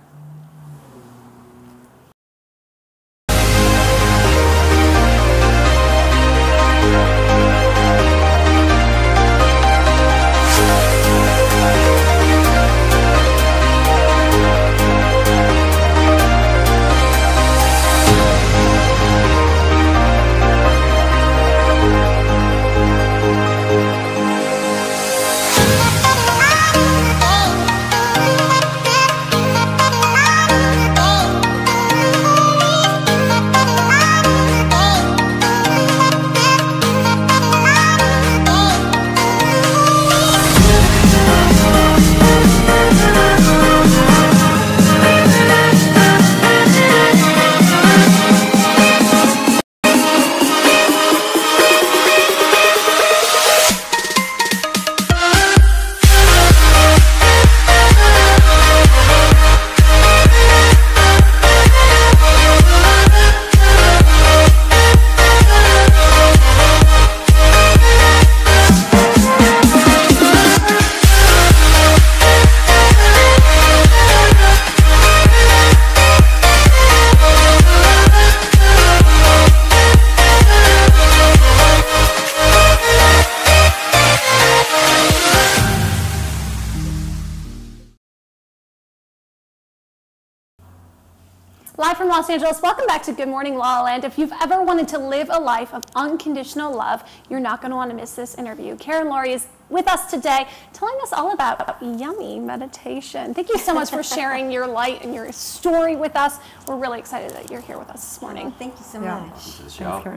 Live from Los Angeles, welcome back to Good Morning La La Land. If you've ever wanted to live a life of unconditional love, you're not going to want to miss this interview. Karen Laurie is with us today, telling us all about yummy meditation. Thank you so much for sharing your light and your story with us. We're really excited that you're here with us this morning. Thank you so much.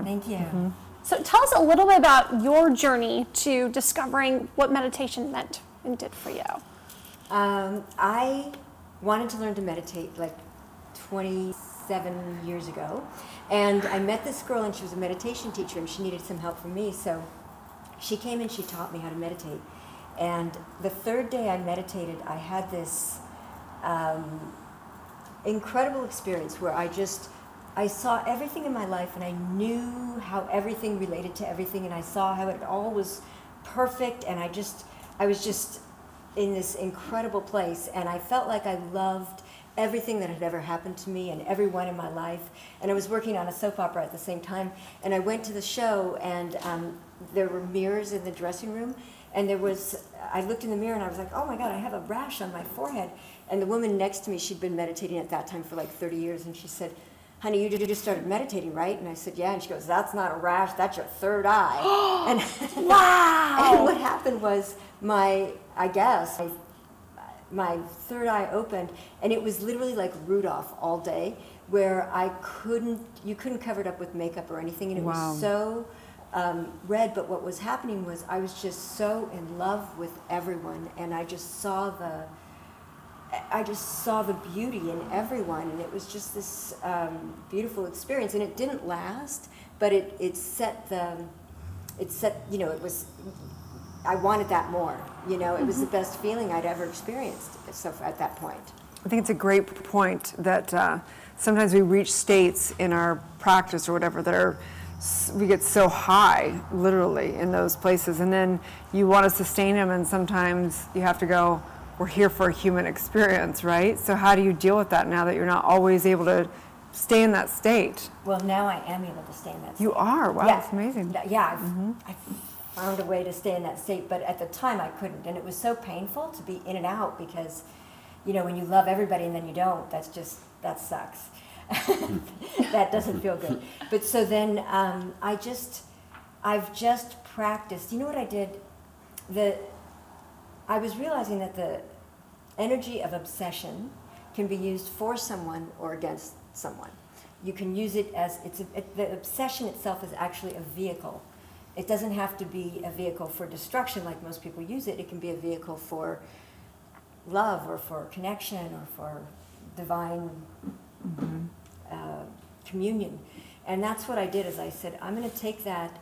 Thank you. So tell us a little bit about your journey to discovering what meditation meant and did for you. I wanted to learn to meditate like 27 years ago, and I met this girl and she was a meditation teacher and she needed some help from me, so she came and she taught me how to meditate. And the 3rd day I meditated, I had this incredible experience where I saw everything in my life and I knew how everything related to everything, and I saw how it all was perfect, and I was just in this incredible place, and I felt like I loved everything that had ever happened to me and everyone in my life. And I was working on a soap opera at the same time, and I went to the show, and there were mirrors in the dressing room, and I looked in the mirror and I was like, oh my God, I have a rash on my forehead. And the woman next to me, she'd been meditating at that time for like 30 years, and she said, honey, you just started meditating, right? And I said, yeah. And she goes, that's not a rash, that's your third eye. And wow! And what happened was my third eye opened, and it was literally like Rudolph all day, where you couldn't cover it up with makeup or anything, and it was so red. But what was happening was I was just so in love with everyone, and I just saw the beauty in everyone, and it was just this beautiful experience. And it didn't last, but it set, you know, I wanted that more. You know, it was the best feeling I'd ever experienced at that point. I think it's a great point that sometimes we reach states in our practice or whatever we get so high, literally, in those places, and then you want to sustain them, and sometimes you have to go, we're here for a human experience, right? So how do you deal with that now that you're not always able to stay in that state? Well, now I am able to stay in that state. You are? Wow, Yeah. that's amazing. Yeah, I've found a way to stay in that state, but at the time I couldn't. And it was so painful to be in and out because, you know, when you love everybody and then you don't, that sucks. That doesn't feel good. But so then I've just practiced. You know what I did? I was realizing that the energy of obsession can be used for someone or against someone. You can use it as, the obsession itself is actually a vehicle. It doesn't have to be a vehicle for destruction like most people use it. It can be a vehicle for love or for connection or for divine communion. And that's what I did, is I said, I'm going to take that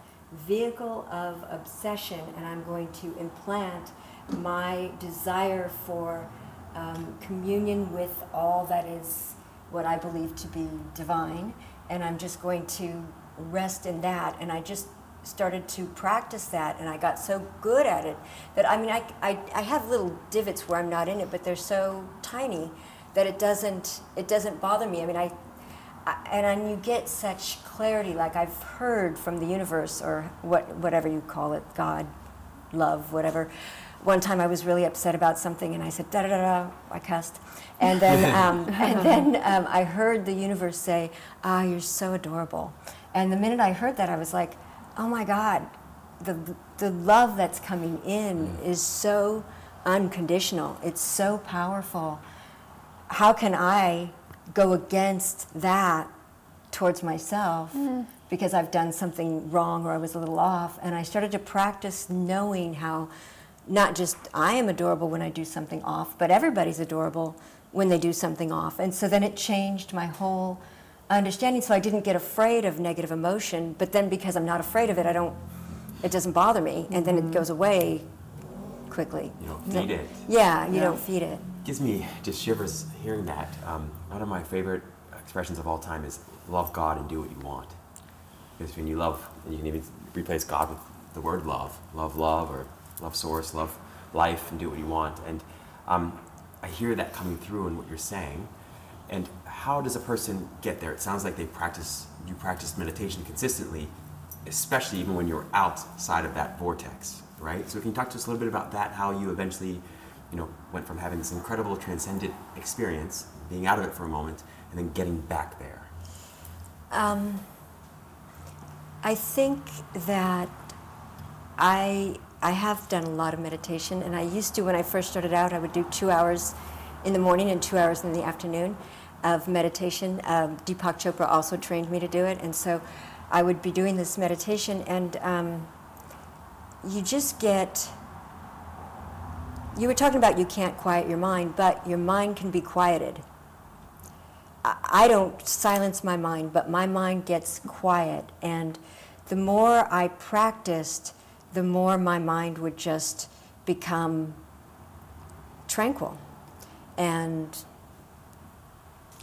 vehicle of obsession and I'm going to implant my desire for communion with all that is what I believe to be divine, and I'm just going to rest in that. And I just started to practice that, and I got so good at it that, I mean, I have little divots where I'm not in it, but they're so tiny that it doesn't bother me. I mean, and you get such clarity, like I've heard from the universe, or whatever you call it, God, love, whatever. One time I was really upset about something, and I said, da-da-da-da, I cussed. And then, I heard the universe say, you're so adorable. And the minute I heard that, I was like, oh my God, the love that's coming in is so unconditional. It's so powerful. How can I go against that towards myself because I've done something wrong or I was a little off? And I started to practice knowing how not just I am adorable when I do something off, but everybody's adorable when they do something off. And so then it changed my whole understanding. So I didn't get afraid of negative emotion, but then because I'm not afraid of it, it doesn't bother me, and then it goes away quickly. You don't feed it. Yeah, you don't feed it. Gives me just shivers hearing that. One of my favorite expressions of all time is love God and do what you want. Because when you love, and you can even replace God with the word love. Love love, or love source, love life, and do what you want. And I hear that coming through in what you're saying. And how does a person get there? It sounds like you practice meditation consistently, especially even when you're outside of that vortex, right? So can you talk to us a little bit about that, how you eventually, went from having this incredible transcendent experience, being out of it for a moment, and then getting back there? I think that I have done a lot of meditation, and I used to, when I first started out, I would do 2 hours in the morning and 2 hours in the afternoon of meditation. Deepak Chopra also trained me to do it, and so I would be doing this meditation, and you just get, you were talking about you can't quiet your mind, but your mind can be quieted. I don't silence my mind, but my mind gets quiet, and the more I practiced, the more my mind would just become tranquil and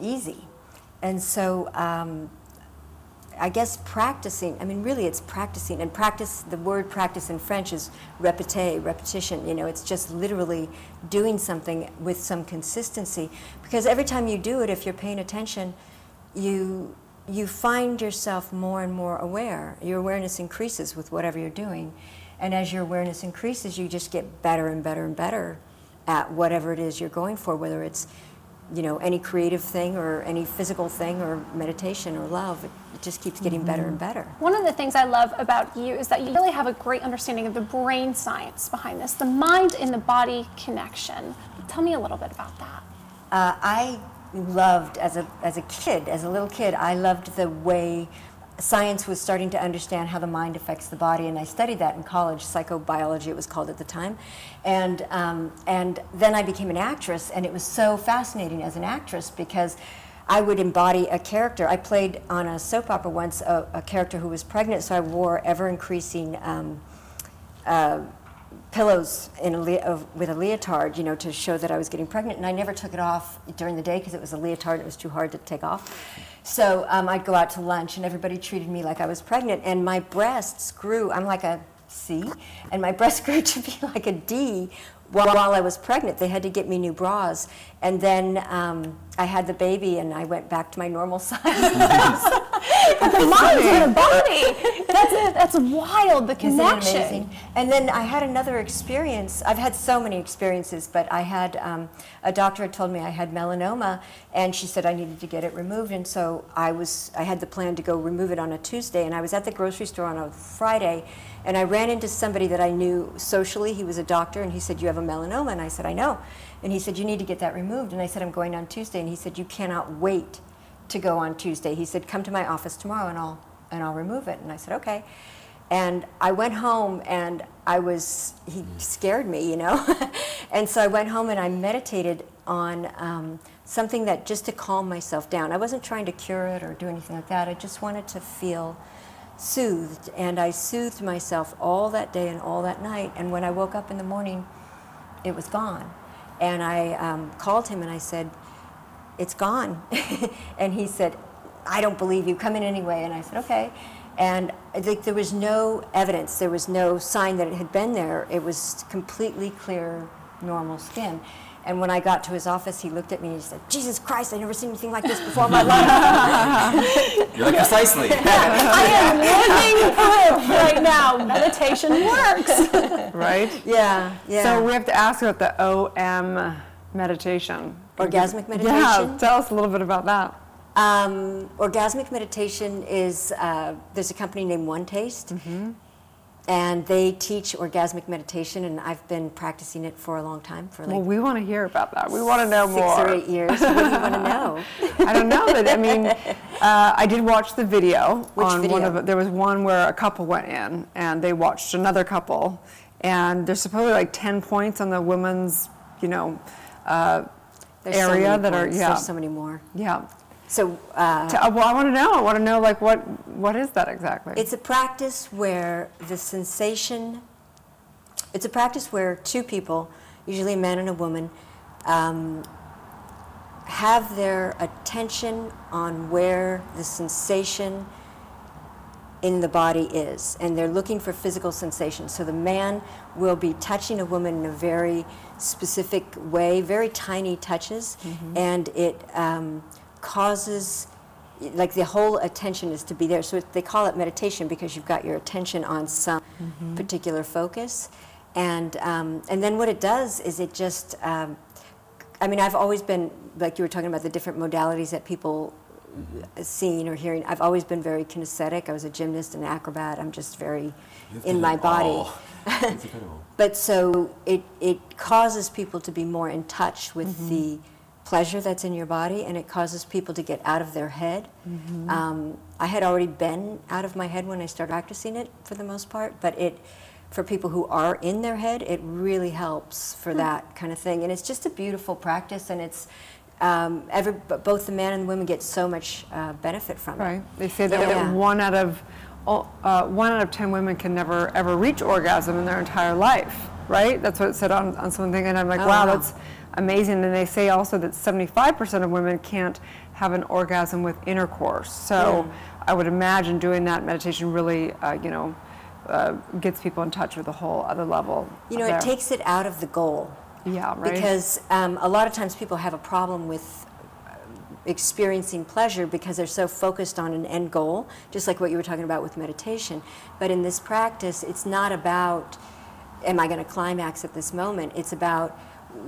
easy. And so I guess practicing, I mean, really it's practicing, and practice, the word practice in French is répéter, repetition, it's just literally doing something with some consistency, because every time you do it, if you're paying attention, you find yourself more and more aware. Your awareness increases with whatever you're doing, and as your awareness increases, you just get better and better and better at whatever it is you're going for, whether it's any creative thing or any physical thing or meditation or love. It just keeps getting better and better. One of the things I love about you is that you really have a great understanding of the brain science behind this, the mind and the body connection. Tell me a little bit about that. I loved, as a little kid, I loved the way science was starting to understand how the mind affects the body, and I studied that in college, psychobiology it was called at the time, and then I became an actress, and it was so fascinating as an actress because I would embody a character. I played on a soap opera once a character who was pregnant, so I wore ever-increasing pillows with a leotard, to show that I was getting pregnant, and I never took it off during the day because it was a leotard and it was too hard to take off. So I'd go out to lunch, and everybody treated me like I was pregnant, and my breasts grew. I'm like a C, and my breasts grew to be like a D while I was pregnant, they had to get me new bras. And then I had the baby, and I went back to my normal size. The mom's in a body. That's wild, the connection. Isn't it amazing? And then I had another experience. I've had so many experiences, but I had a doctor had told me I had melanoma, and she said I needed to get it removed. And so I had the plan to go remove it on a Tuesday, and I was at the grocery store on a Friday, and I ran into somebody that I knew socially. He was a doctor, and he said, "You have a melanoma," and I said, "I know." And he said, "You need to get that removed." And I said, "I'm going on Tuesday," and he said, "You cannot wait to go on Tuesday." He said, "Come to my office tomorrow, and I'll remove it." And I said, "Okay." And I went home, and he scared me, you know. And so I went home and I meditated on something that just to calm myself down. I wasn't trying to cure it or do anything like that. I just wanted to feel soothed. And I soothed myself all that day and all that night. And when I woke up in the morning, it was gone. And I called him and I said, "It's gone." And he said, "I don't believe you. Come in anyway." And I said, "Okay." And I think there was no evidence, there was no sign that it had been there. It was completely clear, normal skin. And when I got to his office, he looked at me and he said, "Jesus Christ, I've never seen anything like this before in my life." You're like, precisely. I am living proof right now. Meditation works. Right? Yeah, yeah. So we have to ask about the OM meditation. Orgasmic meditation? Yeah, tell us a little bit about that. Orgasmic meditation is, there's a company named One Taste, and they teach orgasmic meditation, and I've been practicing it for a long time. Well, we want to hear about that. We want to know 6 more. or 8 years. What do you want to know? I don't know, but I mean, I did watch the video. Which on video? One of, there was one where a couple went in, and they watched another couple, and there's supposedly like 10 points on the women's, you know, There's area so many that points. are, yeah. There's so many more. Yeah. So, well, I want to know. I want to know, like, what is that exactly? it's a practice where the sensation, it's a practice where two people, usually a man and a woman, have their attention on where the sensation in the body is, and they're looking for physical sensations. So the man will be touching a woman in a very specific way, very tiny touches, and it causes, like, the whole attention is to be there. So they call it meditation because you've got your attention on some particular focus. And then what it does is it just, I mean, I've always been, like you were talking about the different modalities that people seeing or hearing, I've always been very kinesthetic. I was a gymnast and acrobat. I'm just very in my body. But so it causes people to be more in touch with the pleasure that's in your body, and it causes people to get out of their head. I had already been out of my head when I started practicing it for the most part, but for people who are in their head, it really helps for that kind of thing. And it's just a beautiful practice, and it's both the man and the women get so much benefit from it. Right. They say that 1 out of 10 women can never ever reach orgasm in their entire life. Right. That's what it said on something, and I'm like, wow, that's amazing. And they say also that 75% of women can't have an orgasm with intercourse. So I would imagine doing that meditation really, gets people in touch with a whole other level. You know, it takes it out of the goal. Yeah, right. Because a lot of times people have a problem with experiencing pleasure because they're so focused on an end goal, just like what you were talking about with meditation. But in this practice, it's not about, am I going to climax at this moment? It's about,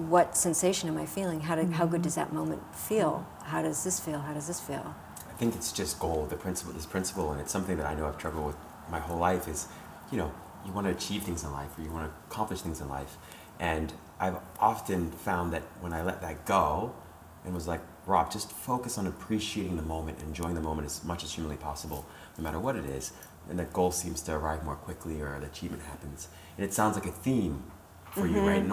what sensation am I feeling? How good does that moment feel? How does this feel? How does this feel? I think it's just goal, this principle, and it's something that I know I've struggled with my whole life is, you want to achieve things in life, or you want to accomplish things in life. And I've often found that when I let that go and was like, Rob, just focus on appreciating the moment, enjoying the moment as much as humanly possible, no matter what it is, and that goal seems to arrive more quickly, or the achievement happens. And it sounds like a theme for you, right, in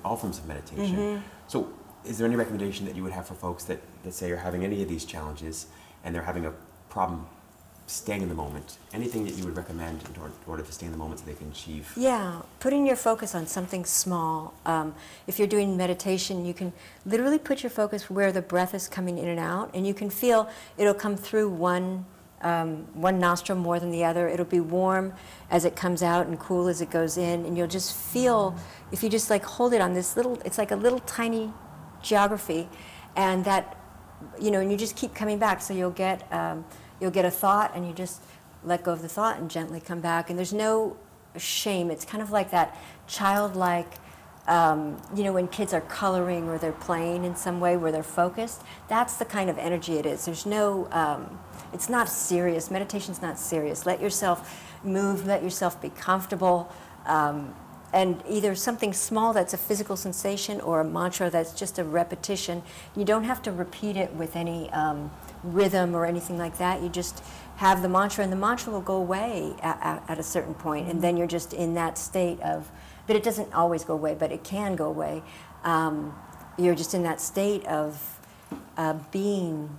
all forms of meditation. So is there any recommendation that you would have for folks that say are having any of these challenges and they're having a problem staying in the moment? Anything that you would recommend in order to stay in the moment so they can achieve? Yeah, putting your focus on something small. If you're doing meditation, you can literally put your focus where the breath is coming in and out, and you can feel it'll come through one one nostril more than the other. It'll be warm as it comes out and cool as it goes in, and you'll just feel, if you just like hold it on this little, it's like a little tiny geography, and that, you know, and you just keep coming back, so you'll get a thought, and you just let go of the thought and gently come back, and there's no shame. It's kind of like that childlike, you know, when kids are coloring or they're playing in some way where they're focused, that's the kind of energy it is. There's no, it's not serious. Meditation's not serious. Let yourself move, let yourself be comfortable, and either something small that's a physical sensation or a mantra that's just a repetition. You don't have to repeat it with any rhythm or anything like that. You just have the mantra, and the mantra will go away at a certain point, and then you're just in that state of, but it doesn't always go away, but it can go away. You're just in that state of being,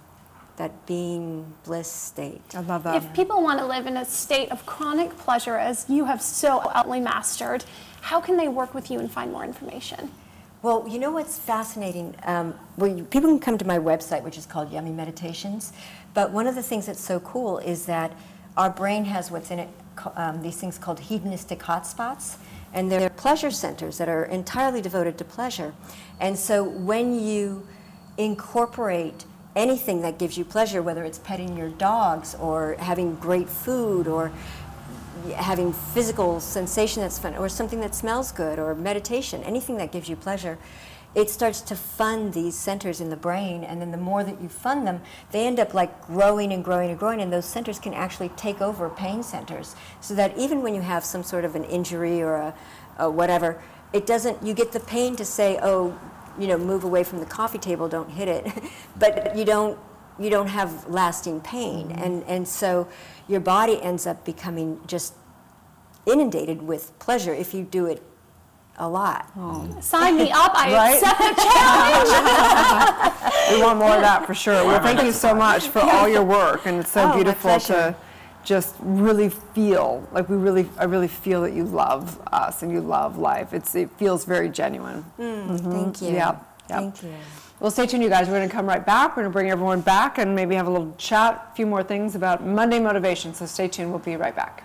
that being bliss state. I love that. If people want to live in a state of chronic pleasure, as you have so outly mastered, how can they work with you and find more information? Well, you know what's fascinating? People can come to my website, which is called Yummy Meditations, but one of the things that's so cool is that our brain has what's in it, these things called hedonistic hotspots, and they're pleasure centers that are entirely devoted to pleasure. And so when you incorporate anything that gives you pleasure, whether it's petting your dogs or having great food or having physical sensation that's fun, or something that smells good, or meditation, anything that gives you pleasure, it starts to fund these centers in the brain, and then the more that you fund them, they end up like growing and growing and growing, and those centers can actually take over pain centers, so that even when you have some sort of an injury or a whatever, it doesn't, you get the pain to say, oh, you know, move away from the coffee table, don't hit it, but you don't have lasting pain, and so your body ends up becoming just inundated with pleasure if you do it a lot. Oh. Sign me up, I Right? accept the challenge. We want more of that for sure. Well, thank you so much for all your work, and it's so my beautiful pleasure. to just really feel like I really feel that you love us and you love life. It feels very genuine. Thank you. Yep. Thank you. Well, stay tuned, you guys. We're going to come right back. We're going to bring everyone back and maybe have a little chat, a few more things about Monday motivation. So stay tuned. We'll be right back.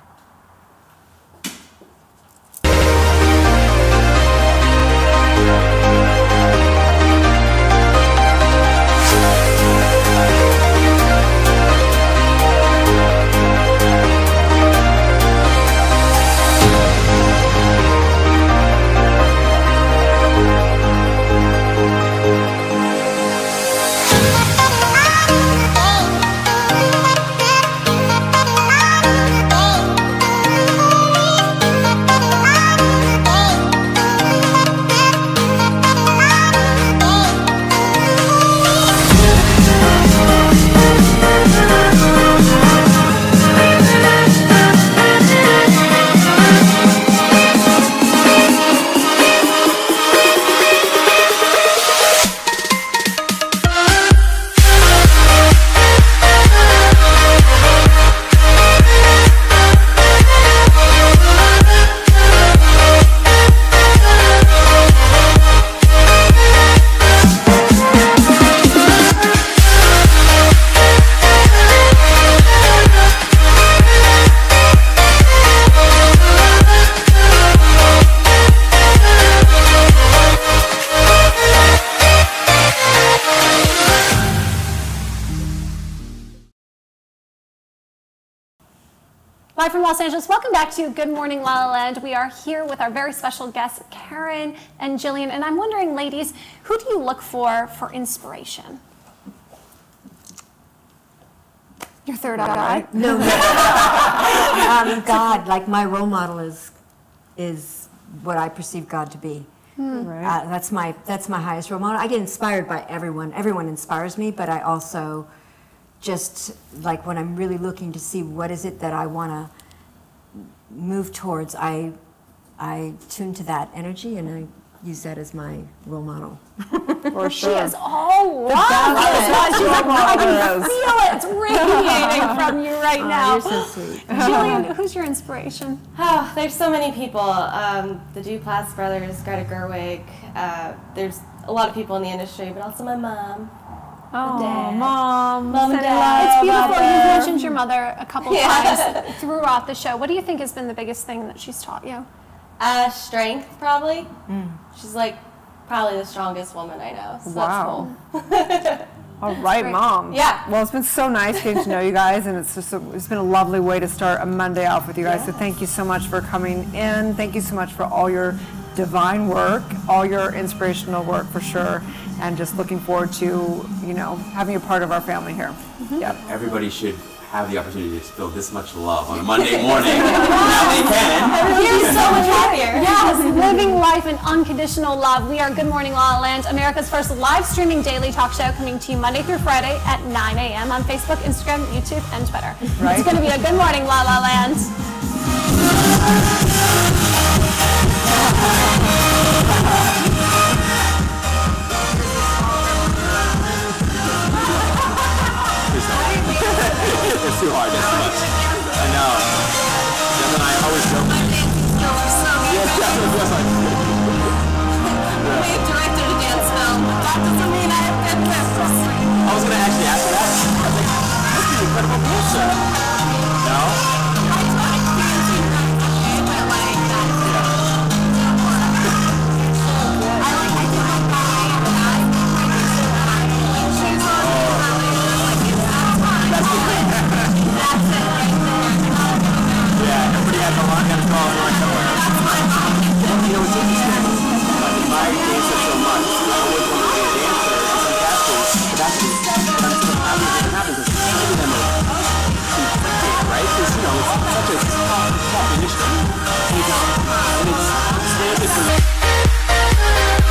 Live from Los Angeles, welcome back to Good Morning La La Land. We are here with our very special guests, Karen and Jillian, and I'm wondering, ladies, who do you look for inspiration? Your third eye? No, God, like my role model is what I perceive God to be. Right. That's my highest role model. I get inspired by everyone. Everyone inspires me, but I also just, like when I'm really looking to see what is it that I want to move towards, I tune to that energy and I use that as my role model. For She sure. is all right. She's like, I can feel it. It's radiating from you right now. You're so sweet. Jillian, who's your inspiration? Oh, there's so many people. The Duplass brothers, Greta Gerwig. There's a lot of people in the industry, but also my mom. Oh, Dad. Mom. Mom and Sending Dad. love. It's beautiful. Mother. You've mentioned your mother a couple Yeah. times throughout the show. What do you think has been the biggest thing that she's taught you? Strength, probably. She's like probably the strongest woman I know. So Wow. That's cool. All right, great. Mom. Yeah. Well, it's been so nice getting to know you guys, and it's been a lovely way to start a Monday off with you guys. So thank you so much for coming in. Thank you so much for all your divine work, all your inspirational work for sure, and just looking forward to, you know, having you part of our family here. Yeah. Everybody should have the opportunity to feel this much love on a Monday morning. Now they can. You're so much happier. Yes, living life in unconditional love. We are Good Morning La La Land, America's first live streaming daily talk show, coming to you Monday through Friday at 9 a.m. on Facebook, Instagram, YouTube, and Twitter. Right. It's going to be a Good Morning La La Land. It's too hard, it's too much. I know. Jen and I always joke. Yes, definitely feels like We've directed a dance film. That doesn't mean I have been there. I was going to actually ask you that. I was like, that's the incredible answer. No?